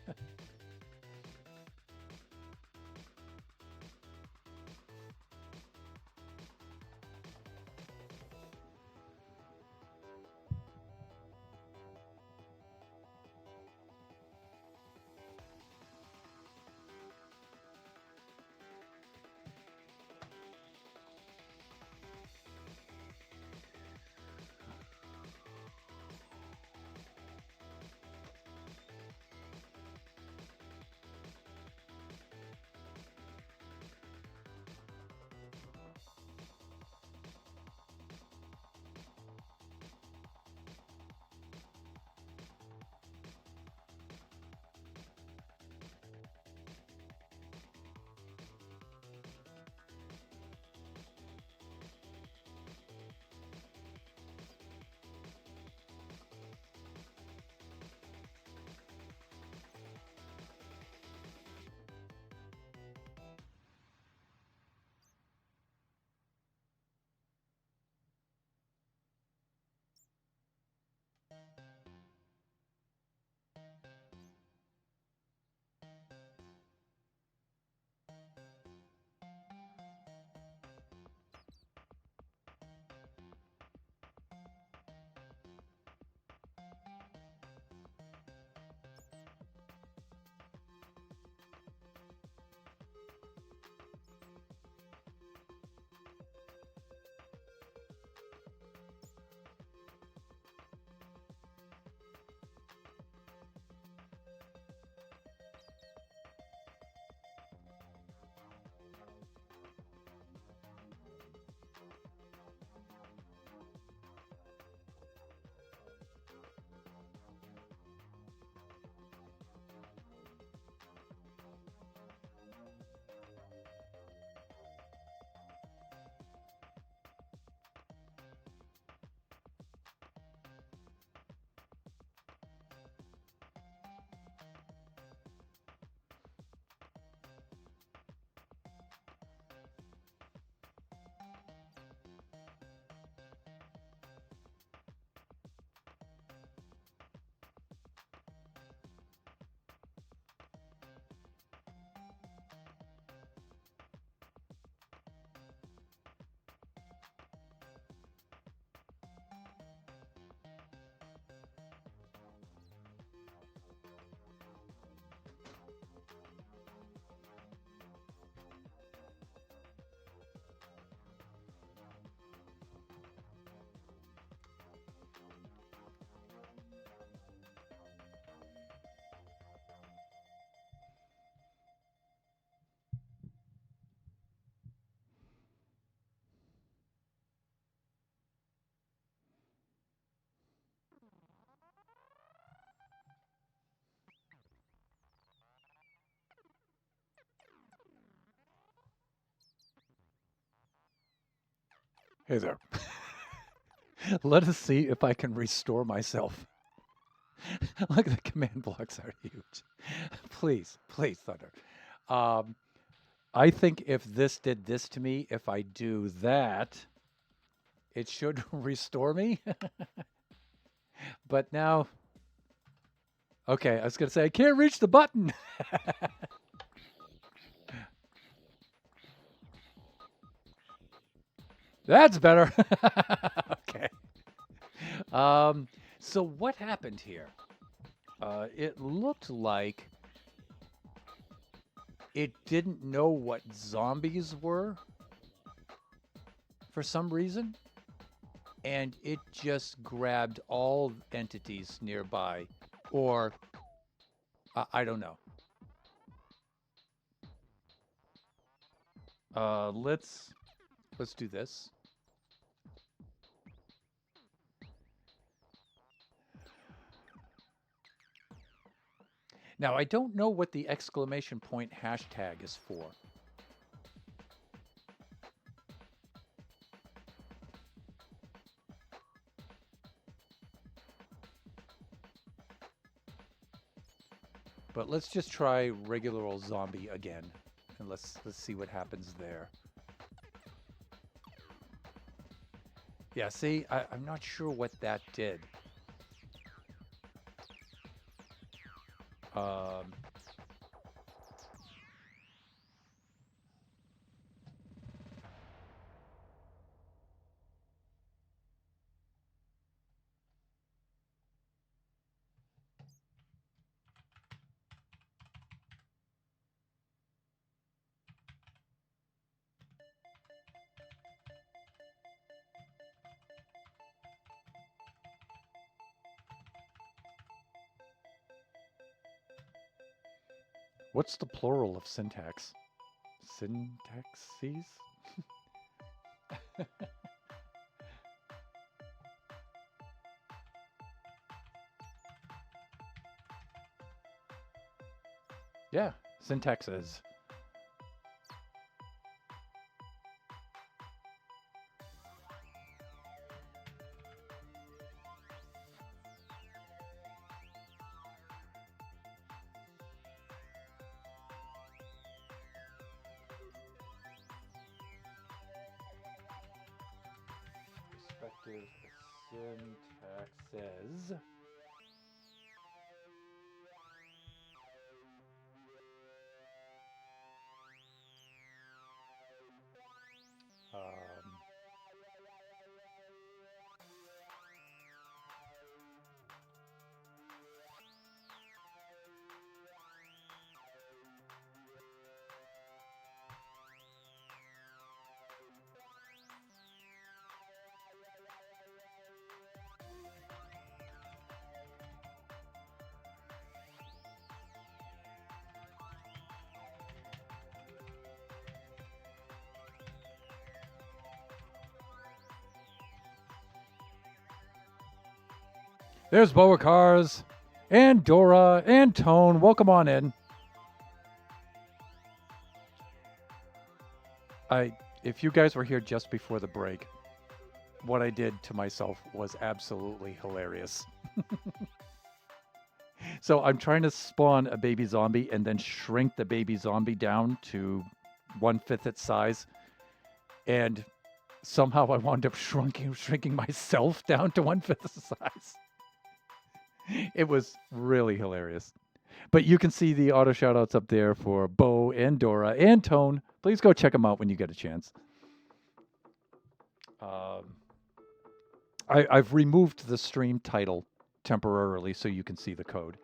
Hey there. Let us see if I can restore myself. Look, the command blocks are huge. Please, please, Thunder. Um, I think if this did this to me, if I do that, it should restore me. But now, okay, I was going to say, I can't reach the button. That's better. Okay. Um, so what happened here? It looked like it didn't know what zombies were for some reason, and it just grabbed all entities nearby, or I don't know. Let's do this. Now I don't know what the exclamation point hashtag is for. But let's just try regular old zombie again, and let's see what happens there. Yeah, see, I'm not sure what that did. Um, what's the plural of syntax? Syntaxes? Yeah, syntaxes. Respective syntaxes. Um, there's Boakars and Dora and Tone. Welcome on in. If you guys were here just before the break, what I did to myself was absolutely hilarious. So I'm trying to spawn a baby zombie and then shrink the baby zombie down to 1/5 its size, and somehow I wound up shrinking myself down to 1/5 the size. It was really hilarious. But you can see the auto shoutouts up there for Bo and Dora and Tone. Please go check them out when you get a chance. I've removed the stream title temporarily so you can see the code.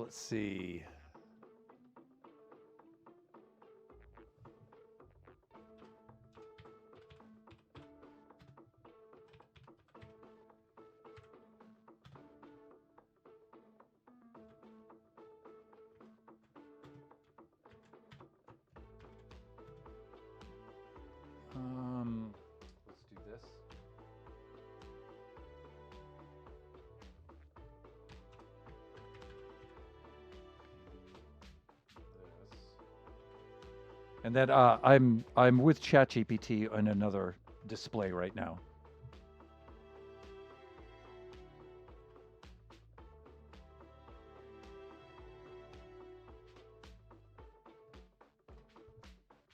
Let's see. And then I'm with ChatGPT on another display right now.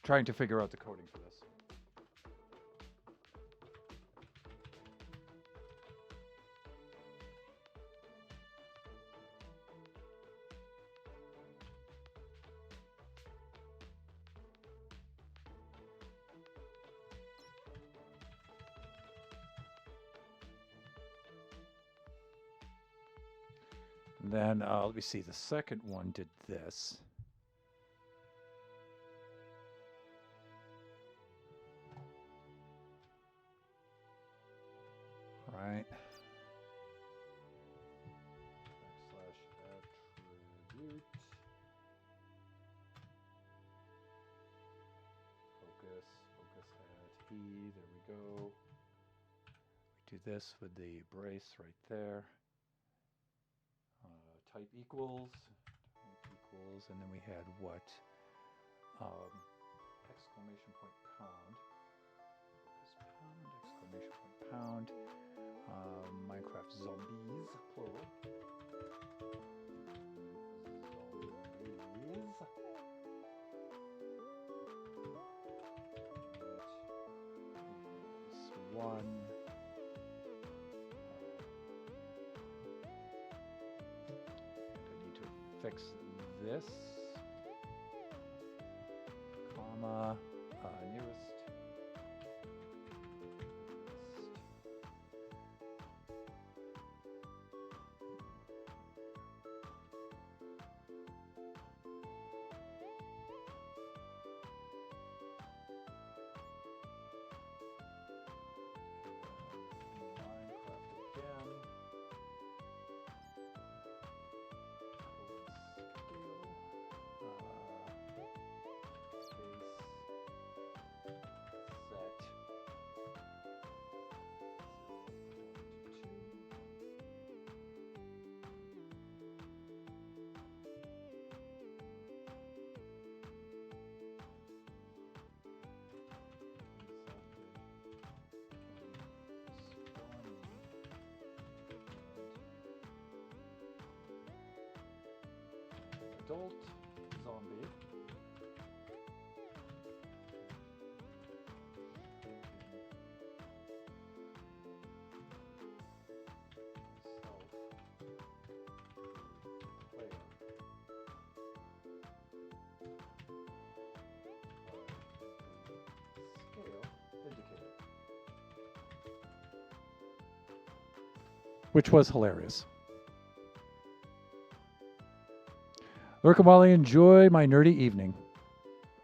Trying to figure out the coding for this. And then let me see, the second one did this. Right. Backslash attribute. Focus at E. There we go. We do this with the brace right there. Type equals, and then we had what? Exclamation point pound. Focus pound, exclamation point pound. Minecraft zombies, plural. Zombies. Equals 1. Fix this, comma, nearest. Adult zombie. Player. Scale indicator. Which was hilarious. Lurk while I enjoy my nerdy evening.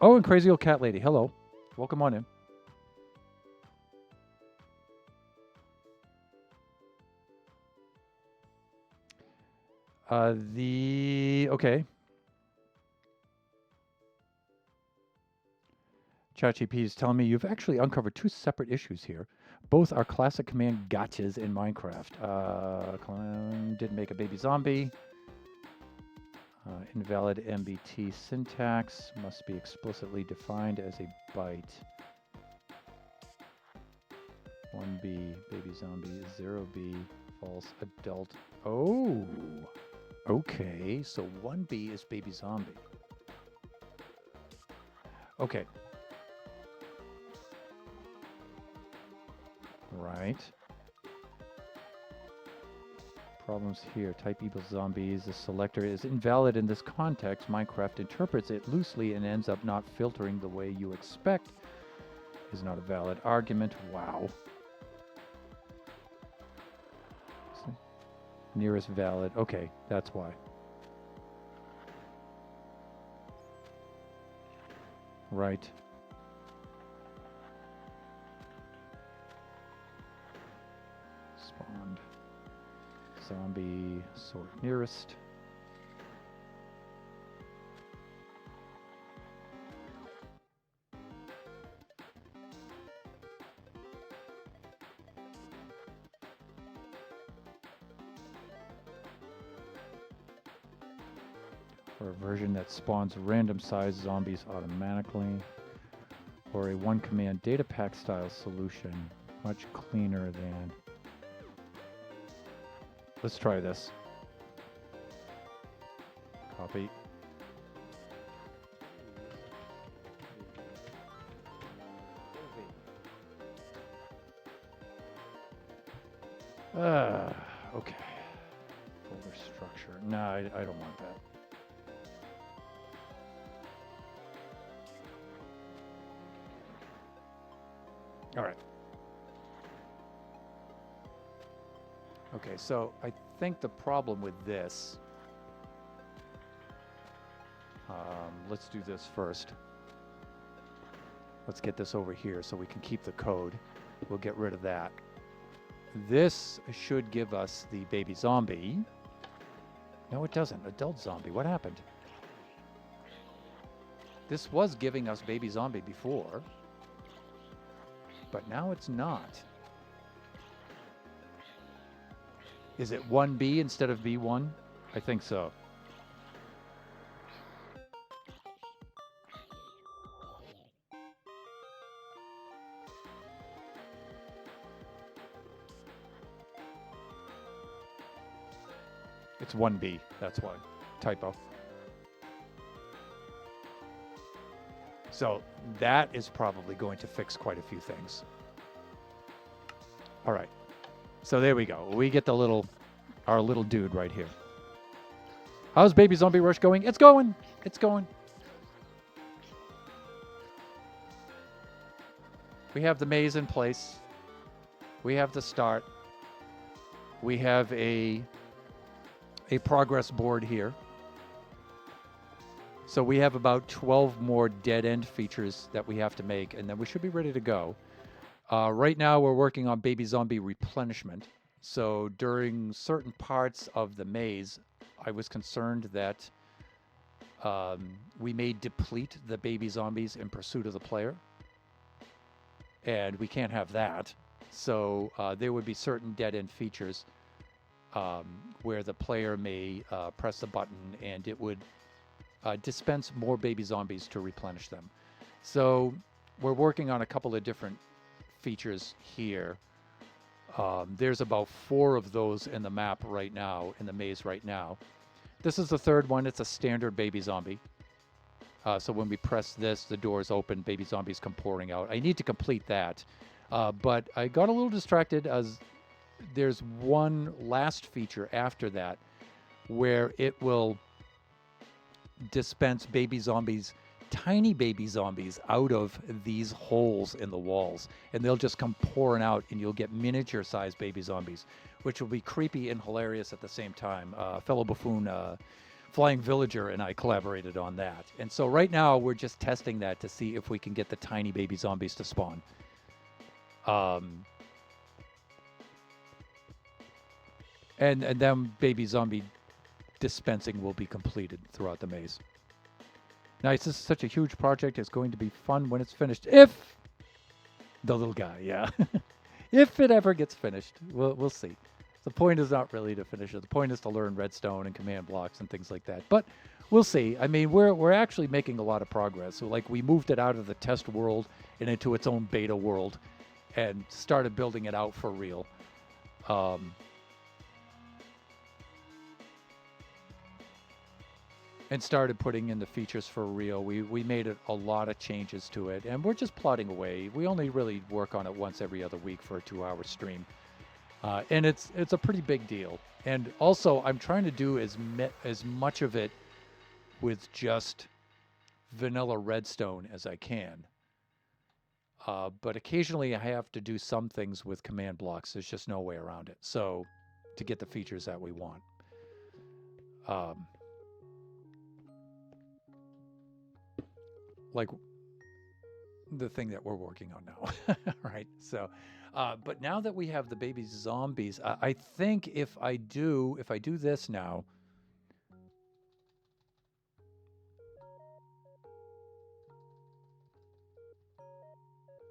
Oh, and Crazy Old Cat Lady. Hello. Welcome on in. Okay. ChatGPT is telling me you've actually uncovered 2 separate issues here. Both are classic command gotchas in Minecraft. Didn't make a baby zombie. Invalid MBT syntax must be explicitly defined as a byte. 1B, baby zombie, 0B, false adult. Oh, okay, so 1B is baby zombie. Okay. Right. Problems here. Type equals zombies. The selector is invalid in this context. Minecraft interprets it loosely and ends up not filtering the way you expect. Is not a valid argument. Wow. Nearest valid. Okay, that's why. Right. Spawned. Zombie sort nearest. Or a version that spawns random size zombies automatically. or a one command data pack style solution. Much cleaner than. Let's try this. Copy. Okay. Folder structure. No, I don't want that. All right. Okay, so I think the problem with this, let's do this first. Let's get this over here so we can keep the code. We'll get rid of that. This should give us the baby zombie. No, it doesn't. Adult zombie. What happened? This was giving us baby zombie before, but now it's not. Is it 1B instead of B1? I think so. It's 1B, that's why. Typo. So that is probably going to fix quite a few things. All right. So there we go. We get our little dude right here. How's Baby Zombie Rush going? It's going. It's going. We have the maze in place. We have the start. We have a progress board here. So we have about 12 more dead-end features that we have to make, and then we should be ready to go. Right now, we're working on Baby Zombie replenishment. So during certain parts of the maze, I was concerned that we may deplete the baby zombies in pursuit of the player. And we can't have that. So there would be certain dead-end features where the player may press a button and it would dispense more baby zombies to replenish them. So we're working on a couple of different features here. There's about 4 of those in the map right now, in the maze right now. This is the third one. It's a standard baby zombie. So when we press this, the doors open, baby zombies come pouring out. I need to complete that. But I got a little distracted as there's one last feature after that where it will dispense baby zombies, tiny baby zombies, out of these holes in the walls. And they'll just come pouring out and you'll get miniature-sized baby zombies, which will be creepy and hilarious at the same time. Fellow buffoon, Flying Villager, and I collaborated on that. And so right now we're just testing that to see if we can get the tiny baby zombies to spawn. And then baby zombie dispensing will be completed throughout the maze. Nice. This is such a huge project. It's going to be fun when it's finished. If the little guy, yeah. If it ever gets finished, we'll see. The point is not really to finish it. The point is to learn redstone and command blocks and things like that. But we'll see. I mean, we're actually making a lot of progress. So like we moved it out of the test world and into its own beta world and started building it out for real. And started putting in the features for real. We made a lot of changes to it, and we're just plodding away. We only really work on it once every other week for a 2-hour stream. And it's a pretty big deal. And also, I'm trying to do as much of it with just vanilla redstone as I can. But occasionally I have to do some things with command blocks. There's just no way around it. So to get the features that we want. Like the thing that we're working on now, right? So, but now that we have the baby zombies, I think if I do this now,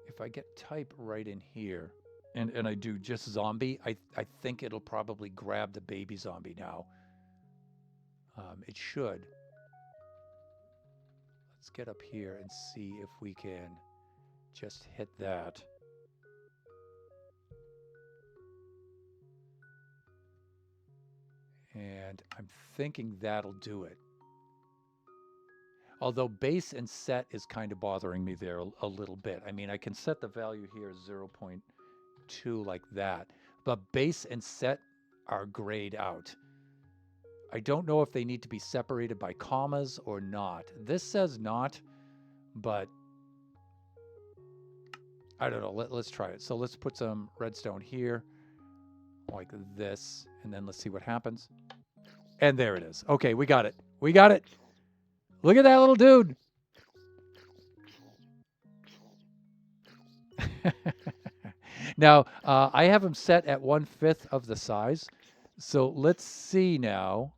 if I get type right in here, and I do just zombie, I think it'll probably grab the baby zombie now. It should. Let's get up here and see if we can just hit that. And I'm thinking that'll do it. Although base and set is kind of bothering me there a little bit. I mean, I can set the value here as 0.2 like that, but base and set are grayed out. I don't know if they need to be separated by commas or not. This says not, but I don't know. Let's try it. So let's put some redstone here like this, and then let's see what happens. And there it is. Okay, we got it. We got it. Look at that little dude. Now, I have him set at 1/5 of the size. So let's see now.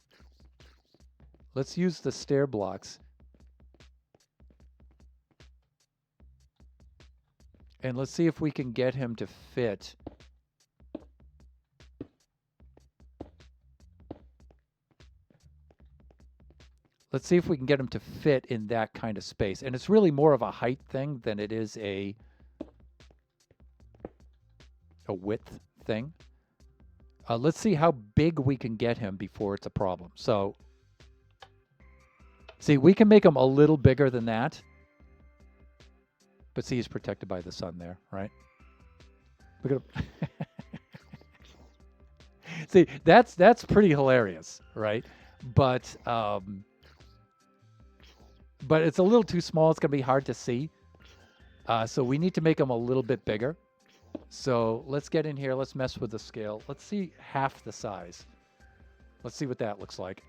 Let's use the stair blocks. And let's see if we can get him to fit. Let's see if we can get him to fit in that kind of space. And it's really more of a height thing than it is a width thing. Let's see how big we can get him before it's a problem. So, see, we can make him a little bigger than that. But see, he's protected by the sun there, right? Look at him. See, that's pretty hilarious, right? But it's a little too small. It's going to be hard to see. So we need to make him a little bit bigger. So let's get in here. Let's mess with the scale. Let's see half the size. Let's see what that looks like.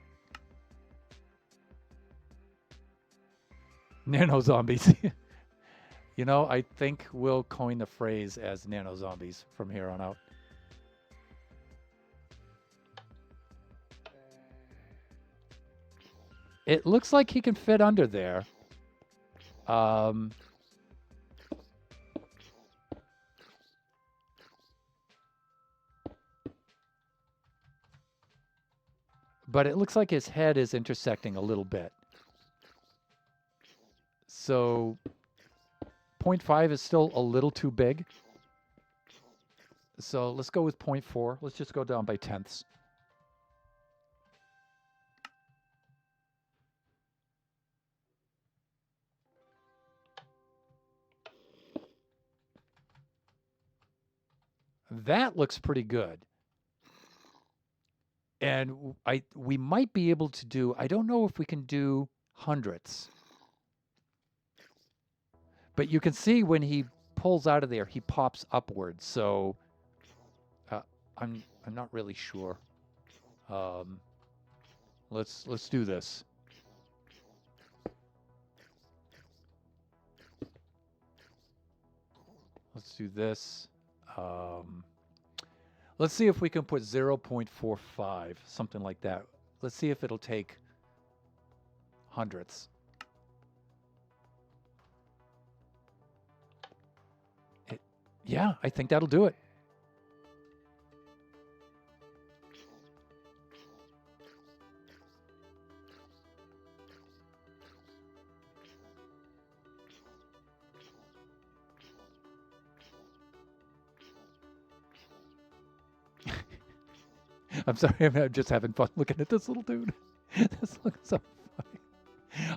Nano zombies. You know, I think we'll coin the phrase as nano zombies from here on out. It looks like he can fit under there. But it looks like his head is intersecting a little bit. So 0.5 is still a little too big. So let's go with 0.4. Let's just go down by tenths. That looks pretty good. And we might be able to do, I don't know if we can do hundredths. But you can see when he pulls out of there, he pops upwards. So I'm not really sure. Let's do this. Let's do this. Let's see if we can put 0.45, something like that. Let's see if it'll take hundredths. Yeah, I think that'll do it. I'm sorry, I'm just having fun looking at this little dude. This looks so funny.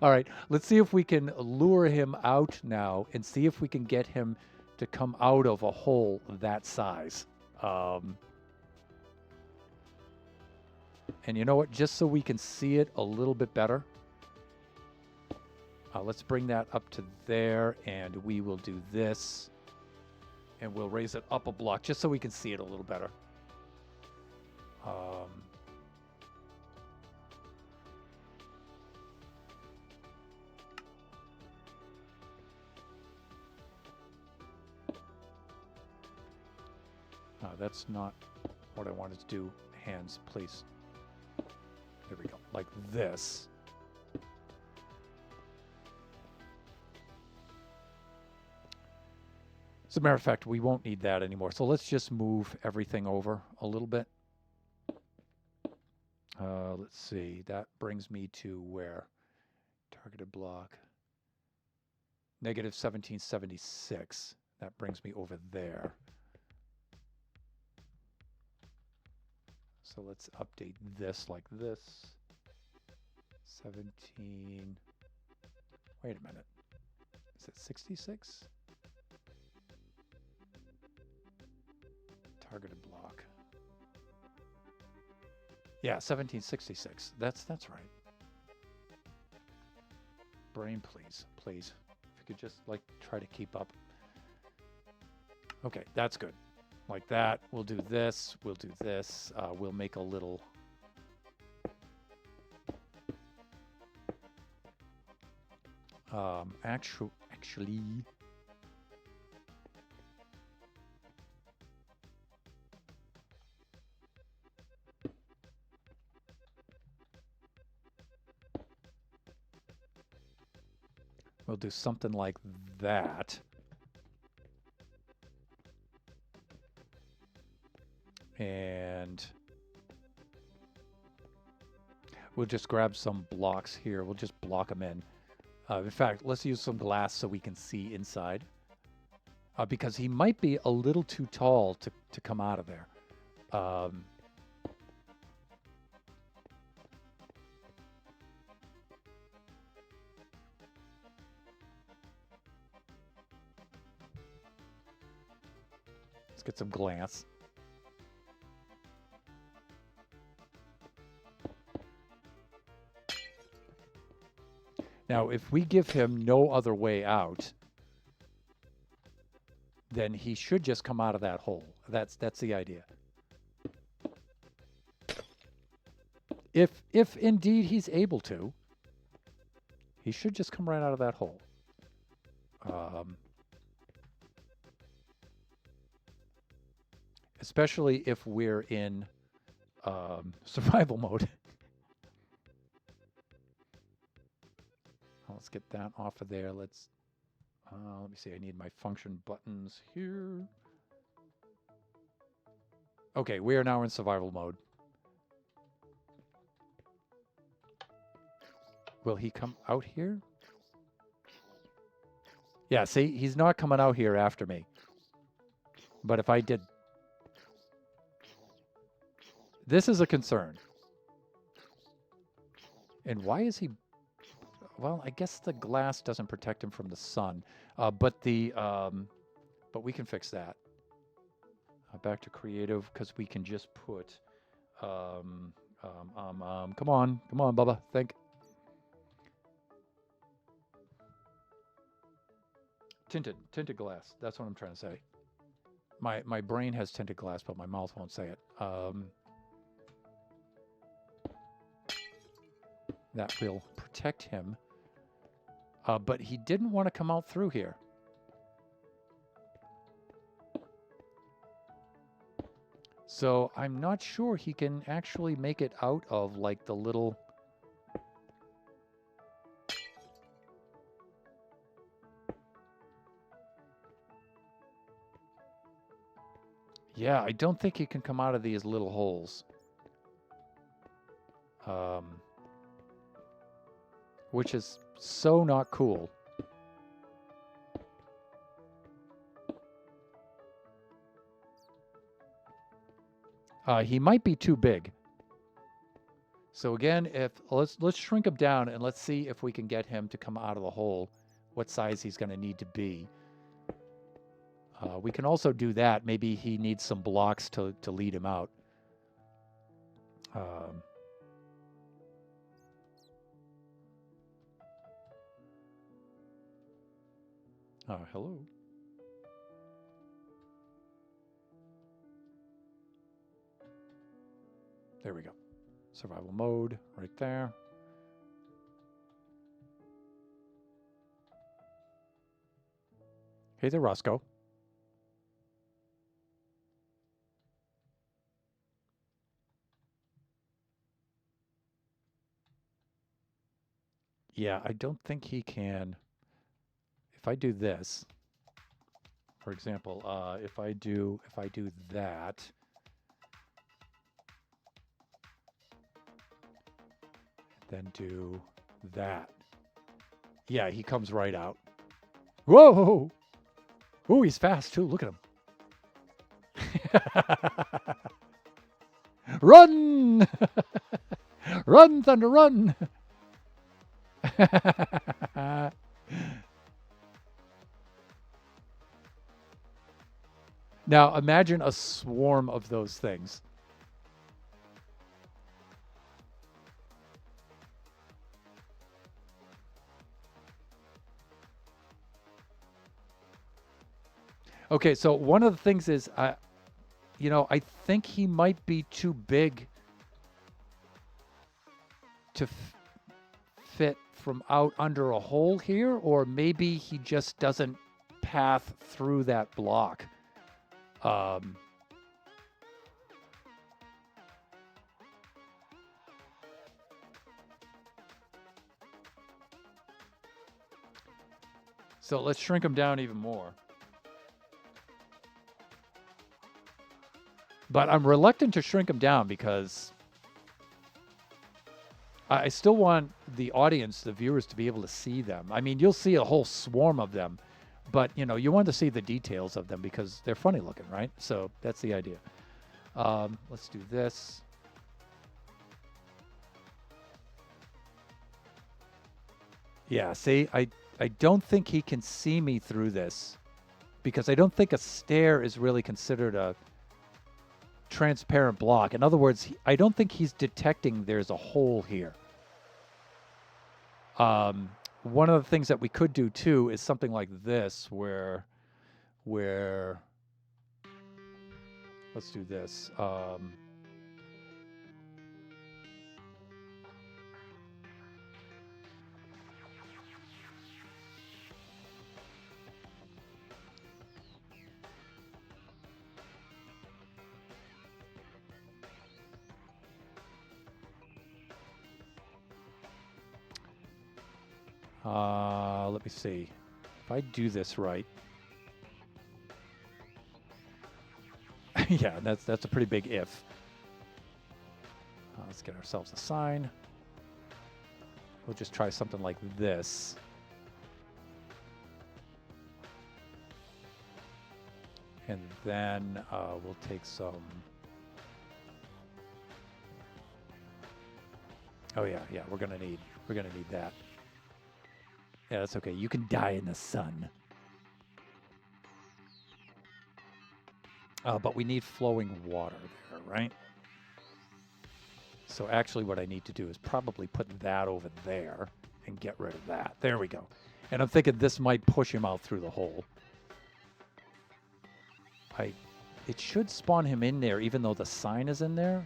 All right, let's see if we can lure him out now and see if we can get him to come out of a hole that size. And you know what? Just so we can see it a little bit better, let's bring that up to there, and we will do this. And we'll raise it up a block just so we can see it a little better. That's not what I wanted to do. Hands, please. There we go. Like this. As a matter of fact, we won't need that anymore. So let's just move everything over a little bit. Let's see. That brings me to where? Targeted block. Negative 1776. That brings me over there. So let's update this like this. 17. Wait a minute. Is it 66? Targeted block. Yeah, 1766. That's right. Brain, please. Please. If you could just, like, try to keep up. Okay, that's good. Like that. We'll do this. We'll do this. We'll make a little... actually... We'll do something like that. And we'll just grab some blocks here. We'll just block them in. In fact, let's use some glass so we can see inside. Because he might be a little too tall to come out of there. Let's get some glass. Now, if we give him no other way out, then he should just come out of that hole. That's the idea. If indeed he's able to, he should just come right out of that hole. Especially if we're in survival mode. Let's get that off of there. Let me see. I need my function buttons here. Okay, we are now in survival mode. Will he come out here? Yeah, see, he's not coming out here after me. But if I did... This is a concern. And why is he... Well, I guess the glass doesn't protect him from the sun. But we can fix that. Back to creative, because we can just put... come on, Bubba, think. Tinted glass. That's what I'm trying to say. My brain has tinted glass, but my mouth won't say it. That will protect him. But he didn't want to come out through here. So I'm not sure he can actually make it out of like the little... Yeah, I don't think he can come out of these little holes. Which is so not cool. He might be too big. So again, let's shrink him down and let's see if we can get him to come out of the hole, what size he's going to need to be. We can also do that. Maybe he needs some blocks to lead him out. Hello. There we go. Survival mode right there. Hey there, Roscoe. Yeah, I don't think he can. If I do this, for example, if I do that, then do that. Yeah, he comes right out. Whoa! Ooh, he's fast too. Look at him. Run! Run, Thunder, run! Now imagine a swarm of those things. Okay, so one of the things is, I think he might be too big to fit from out under a hole here, or maybe he just doesn't path through that block. So let's shrink him down even more. But I'm reluctant to shrink them down because I still want the audience, the viewers, to be able to see them. I mean, you'll see a whole swarm of them, but you want to see the details of them because they're funny looking, right? So that's the idea. Let's do this. Yeah, see, I don't think he can see me through this because I don't think a stair is really considered a transparent block. In other words, I don't think he's detecting there's a hole here. One of the things that we could do too is something like this where let's do this. Let me see. If I do this right. Yeah, that's a pretty big if. Let's get ourselves a sign. We'll just try something like this. And then we'll take some... Oh yeah, we're gonna need that. Yeah, that's okay. You can die in the sun. But we need flowing water there, right? So actually what I need to do is probably put that over there and get rid of that. There we go. And I'm thinking this might push him out through the hole. It should spawn him in there even though the sign is in there.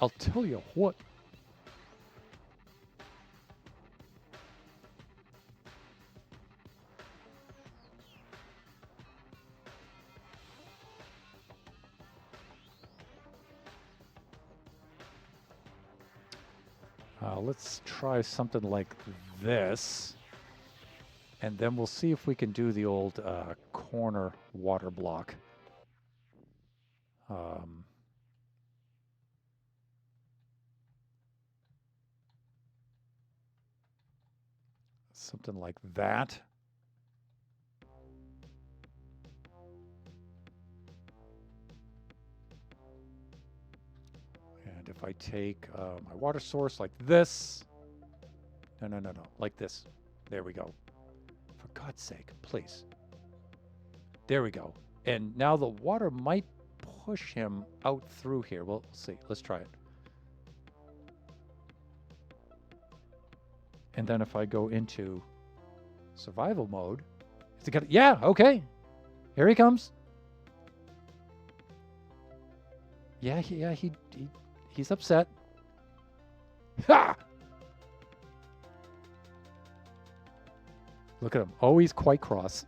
I'll tell you what. Let's try something like this. And then we'll see if we can do the old corner water block. Something like that. And if I take my water source like this. No, like this. There we go. For God's sake, please. There we go. And now the water might push him out through here. We'll see. Let's try it. And then if I go into survival mode, is it gonna, yeah, okay. Here he comes. Yeah, he's upset. Ha! Look at him. Oh, he's quite cross.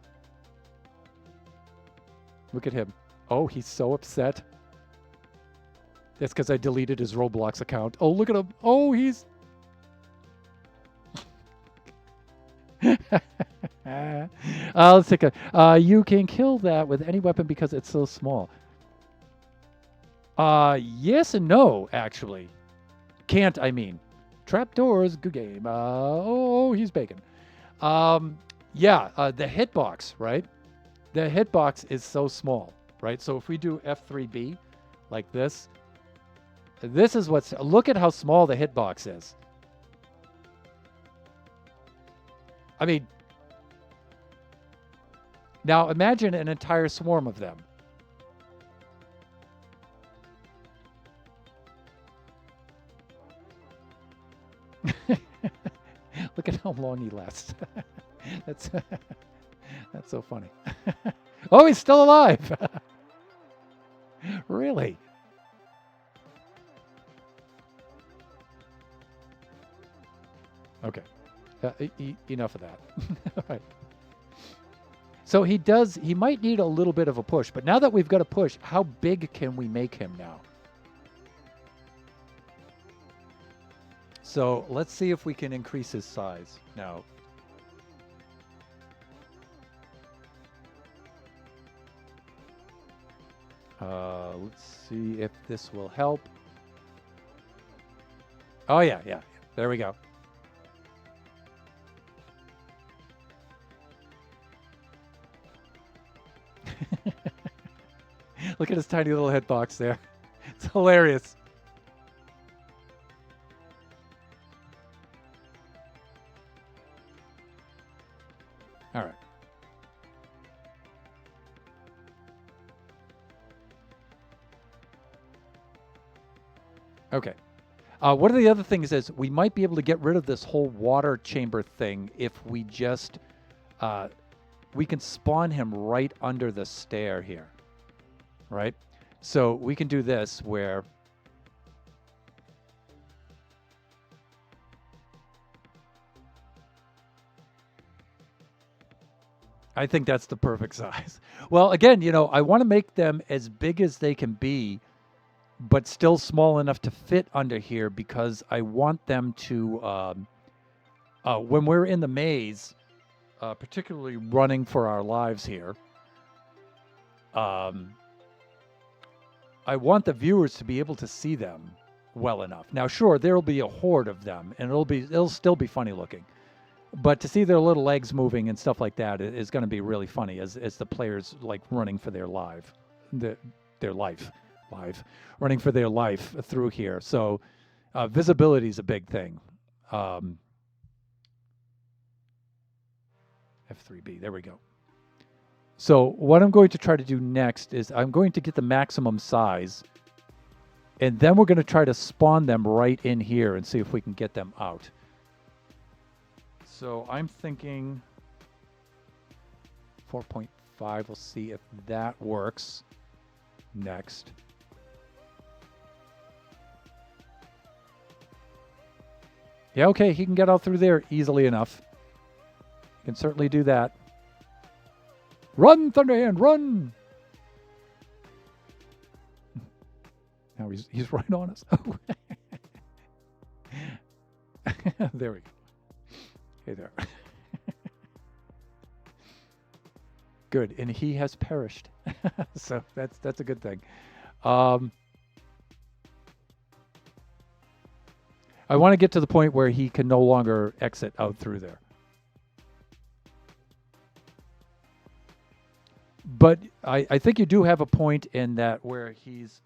Look at him. Oh, he's so upset. That's because I deleted his Roblox account. Oh, look at him. Oh, he's... let's take a... you can kill that with any weapon because it's so small. Yes and no, actually. Can't, I mean. Trapdoors, good game. Oh, he's bacon. Yeah, the hitbox, right? The hitbox is so small, right? So if we do F3B like this is what's... Look at how small the hitbox is. I mean, now imagine an entire swarm of them. Look at how long he lasts. That's so funny. Oh, he's still alive. Really? Okay. Enough of that. All right. So he might need a little bit of a push, but now that we've got a push, how big can we make him now? So let's see if we can increase his size now. Let's see if this will help. Oh, yeah. There we go. Look at his tiny little hitbox there. It's hilarious. All right. Okay. One of the other things is we might be able to get rid of this whole water chamber thing if we just... we can spawn him right under the stair here. Right? So we can do this where... I think that's the perfect size. Well, again, I want to make them as big as they can be, but still small enough to fit under here because I want them to, when we're in the maze, particularly running for our lives here, I want the viewers to be able to see them well enough. Now, sure, there'll be a horde of them, and it'll still be funny looking. But to see their little legs moving and stuff like that is going to be really funny as the players like running for their life, running for their life through here. So visibility is a big thing. F3B, there we go. So what I'm going to try to do next is I'm going to get the maximum size, and then we're going to try to spawn them right in here and see if we can get them out. So I'm thinking 4.5. We'll see if that works next. Yeah, okay, he can get out through there easily enough. Can certainly do that. Run, Thunderhand, run! Now he's right on us. Oh. There we go. Hey there. Good, and he has perished. So that's a good thing. I want to get to the point where he can no longer exit out through there. But I think you do have a point in that where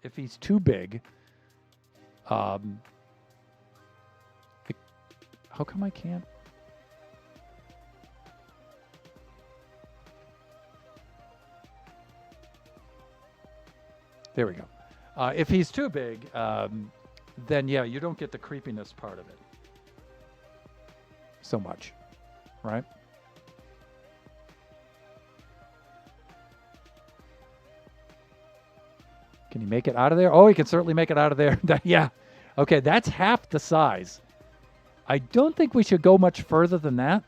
if he's too big, how come I can't? There we go. If he's too big, then yeah, you don't get the creepiness part of it so much, right? Can he make it out of there? Oh, he can certainly make it out of there. Yeah. Okay, that's half the size. I don't think we should go much further than that.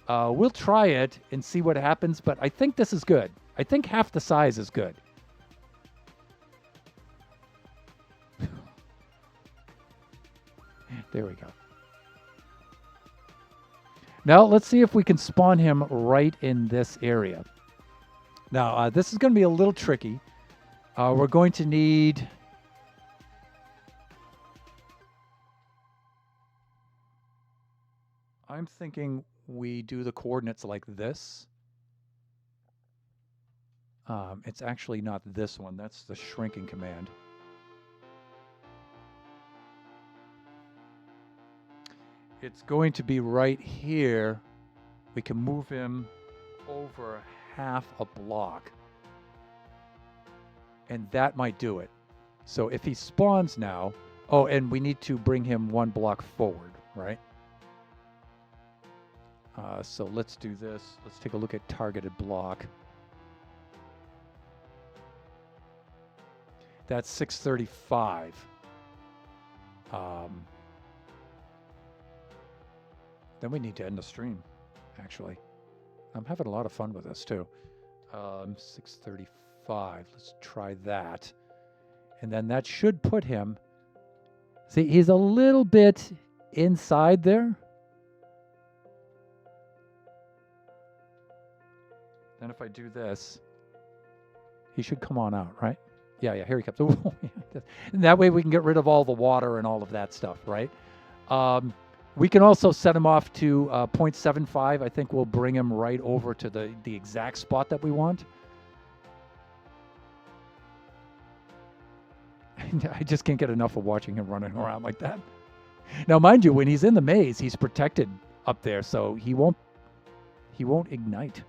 We'll try it and see what happens, but I think this is good. I think half the size is good. There we go. Now let's see if we can spawn him right in this area. Now this is going to be a little tricky. We're going to need... I'm thinking we do the coordinates like this. It's actually not this one. That's the shrinking command. It's going to be right here. We can move him over half a block. And that might do it. So if he spawns now... Oh, and we need to bring him one block forward, right? So let's do this. Let's take a look at targeted block. That's 635. Then we need to end the stream, actually. I'm having a lot of fun with this, too. 635. Let's try that. And then that should put him... See, he's a little bit inside there. Then if I do this, he should come on out, right? Yeah, here he comes. And that way we can get rid of all the water and all of that stuff, right? We can also set him off to 0.75. I think we'll bring him right over to the exact spot that we want. I just can't get enough of watching him running around like that. Now, mind you, when he's in the maze, he's protected up there, so he won't ignite.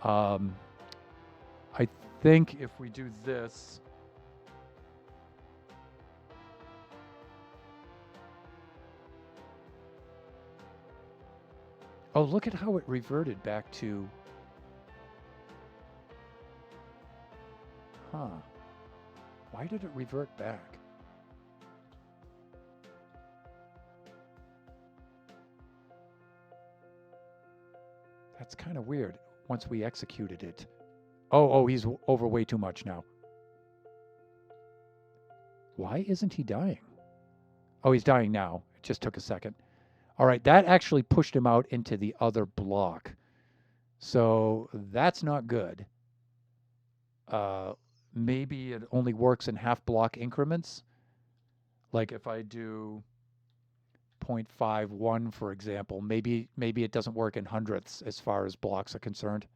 I think if we do this... Oh, look at how it reverted back to... Huh. Why did it revert back? That's kind of weird. Once we executed it. Oh, he's over way too much now. Why isn't he dying? Oh, he's dying now. It just took a second. All right, that actually pushed him out into the other block. So that's not good. Maybe it only works in half block increments. Like if I do 0.51, for example, maybe it doesn't work in hundredths as far as blocks are concerned.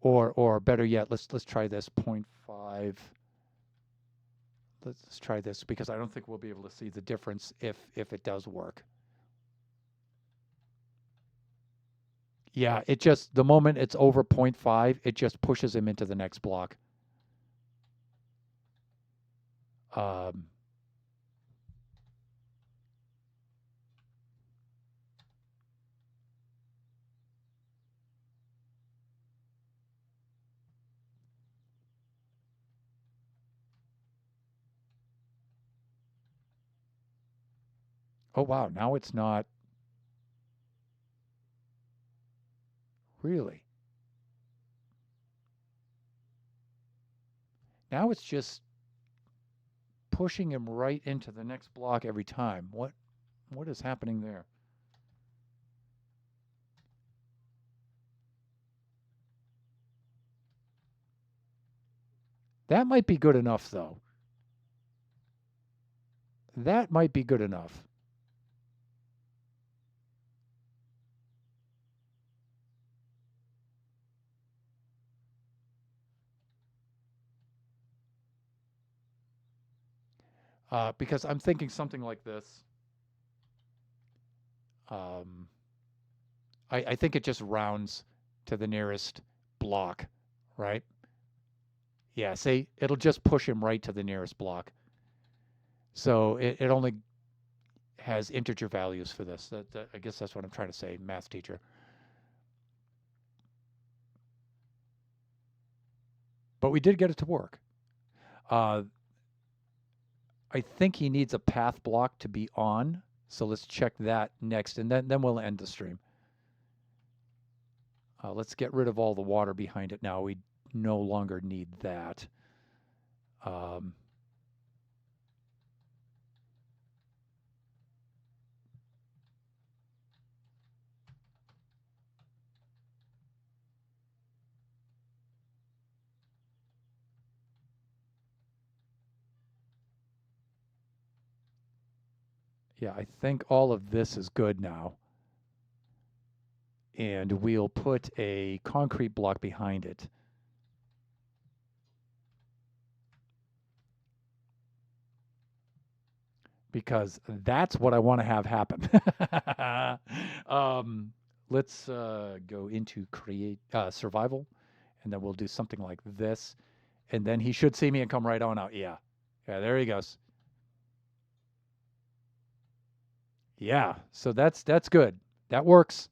Or better yet, let's try this 0.5. Let's try this because I don't think we'll be able to see the difference if it does work. Yeah, it just, the moment it's over 0.5, it just pushes him into the next block. Oh, wow, now it's not. Really? Now it's just pushing him right into the next block every time. What is happening there? That might be good enough, though. That might be good enough. Because I'm thinking something like this. I think it just rounds to the nearest block, right? Yeah, see, it'll just push him right to the nearest block. So it only has integer values for this. I guess that's what I'm trying to say, math teacher. But we did get it to work. I think he needs a path block to be on. So let's check that next, and then we'll end the stream. Let's get rid of all the water behind it now. We no longer need that. Um, yeah, I think all of this is good now. And we'll put a concrete block behind it. Because that's what I want to have happen. Let's go into create survival, and then we'll do something like this, and then he should see me and come right on out. Yeah, yeah, there he goes. Yeah, so that's good. That works.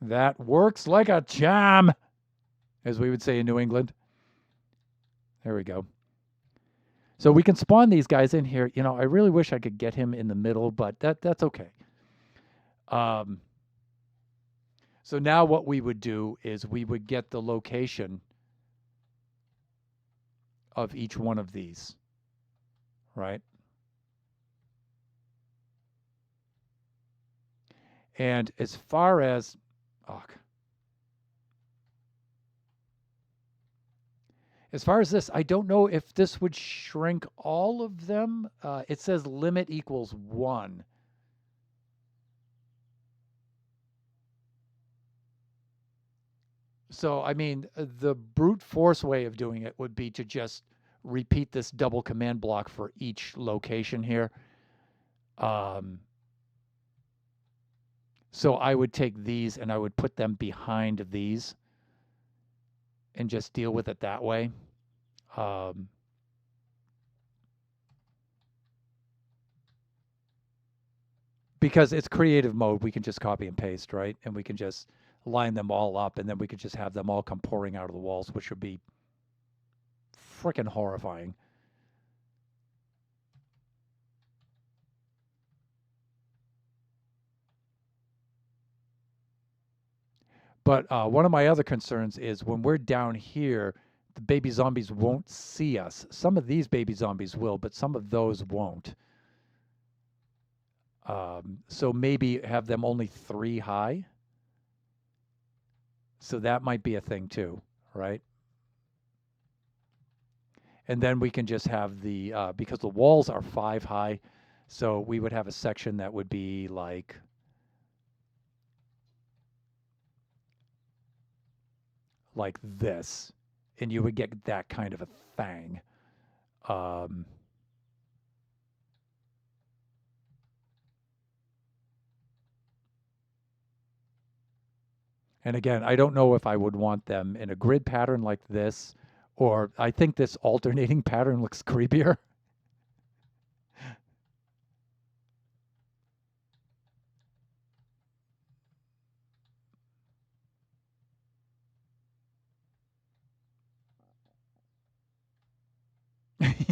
That works like a charm, as we would say in New England. There we go. So we can spawn these guys in here. You know, I really wish I could get him in the middle, but that's okay. Um, so now what we would do is we would get the location of each one of these, right? And as far as, oh, as far as this, I don't know if this would shrink all of them. It says limit equals 1. So, I mean, the brute force way of doing it would be to just repeat this double command block for each location here. So I would take these and I would put them behind these and just deal with it that way. Um, because it's creative mode, we can just copy and paste, right? And we can just line them all up, and then we could just have them all come pouring out of the walls, which would be freaking horrifying. But one of my other concerns is when we're down here, the baby zombies won't see us. Some of these baby zombies will, but some of those won't. So maybe have them only 3 high. So that might be a thing too, right? And then we can just have the because the walls are 5 high, so we would have a section that would be like this, and you would get that kind of a thing. Um, and again, I don't know if I would want them in a grid pattern like this, or I think this alternating pattern looks creepier.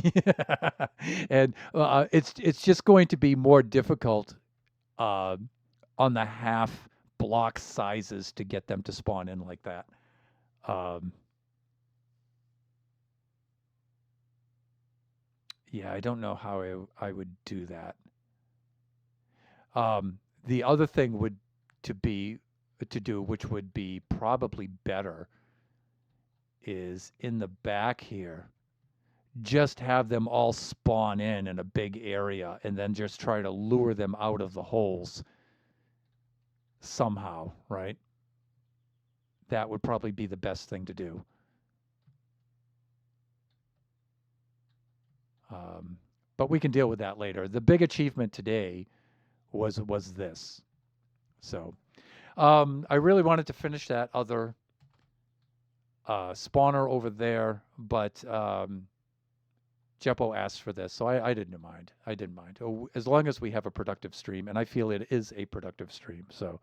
Yeah. And it's just going to be more difficult uh, on the half block sizes to get them to spawn in like that. Um, yeah, I don't know how I would do that. The other thing would to be to do, which would be probably better, is in the back here, just have them all spawn in a big area, and then just try to lure them out of the holes somehow, right? That would probably be the best thing to do. Um, but we can deal with that later. The big achievement today was this. So I really wanted to finish that other spawner over there, but Jeppo asked for this, so I didn't mind. I didn't mind. Oh, as long as we have a productive stream, and I feel it is a productive stream. So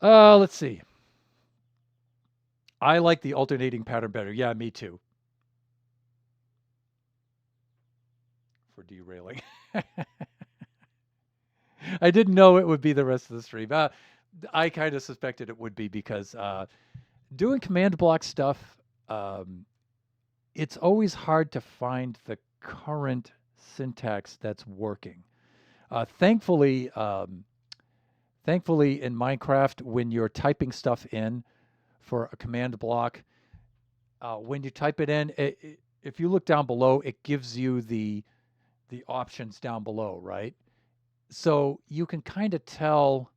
let's see. I like the alternating pattern better. Yeah, me too. for derailing. I didn't know it would be the rest of the stream. I kind of suspected it would be because doing command block stuff, um, it's always hard to find the current syntax that's working. Thankfully, thankfully in Minecraft, when you're typing stuff in for a command block, when you type it in, if you look down below, it gives you the options down below, right? So you can kind of tell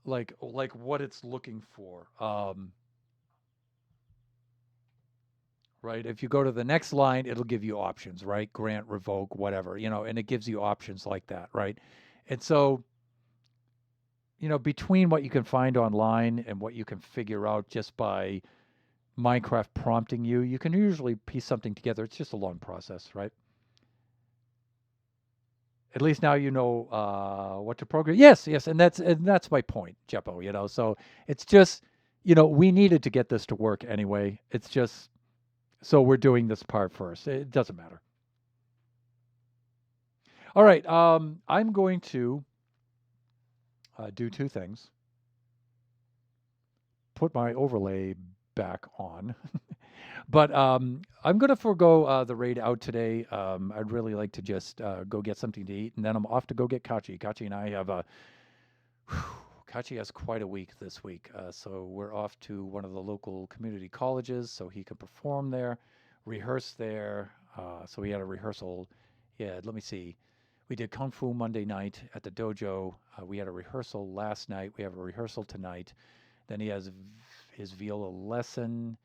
like what it's looking for. Right? If you go to the next line, it'll give you options, right? Grant, revoke, whatever, and it gives you options like that, right? And so, between what you can find online and what you can figure out just by Minecraft prompting you, you can usually piece something together. It's just a long process, right? At least now you know what to program. Yes, yes, and that's my point, Jeppo. So it's just, we needed to get this to work anyway. It's just so we're doing this part first. It doesn't matter. All right. I'm going to do two things. Put my overlay back on. But I'm going to forego the raid out today. I'd really like to just go get something to eat, and then I'm off to go get Kachi. Kachi and I have Kachi has quite a week this week. So we're off to one of the local community colleges so he can perform there, rehearse there. So we had a rehearsal. Yeah, let me see. We did Kung Fu Monday night at the dojo. We had a rehearsal last night. We have a rehearsal tonight. Then he has his viola lesson,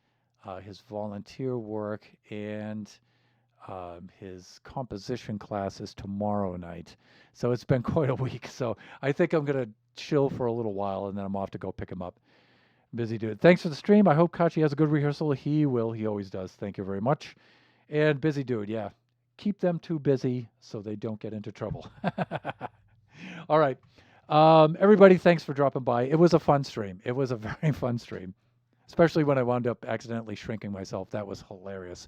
his volunteer work, and his composition class is tomorrow night. So it's been quite a week. So I think I'm going to chill for a little while and then I'm off to go pick him up. Busy dude. Thanks for the stream. I hope Kachi has a good rehearsal. He will. He always does. Thank you very much. And busy dude. Yeah. Keep them too busy so they don't get into trouble. All right. Everybody, thanks for dropping by. It was a fun stream. It was a very fun stream, especially when I wound up accidentally shrinking myself. That was hilarious.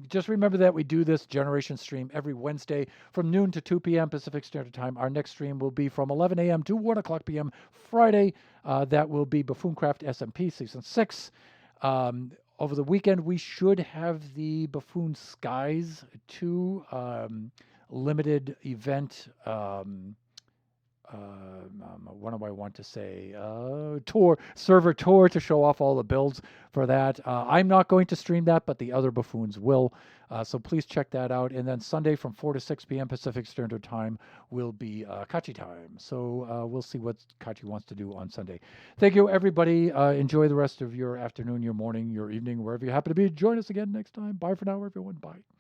Just remember that we do this generation stream every Wednesday from noon to 2 p.m. Pacific Standard Time. Our next stream will be from 11 a.m. to 1 o'clock p.m. Friday. That will be Buffooncraft SMP Season 6. Over the weekend, we should have the Buffoon Skies 2 limited event. What do I want to say? Server tour to show off all the builds for that. I'm not going to stream that, but the other buffoons will. So please check that out. And then Sunday from 4 to 6 p.m. Pacific Standard Time will be Kachi time. So we'll see what Kachi wants to do on Sunday. Thank you, everybody. Enjoy the rest of your afternoon, your morning, your evening, wherever you happen to be. Join us again next time. Bye for now, everyone. Bye.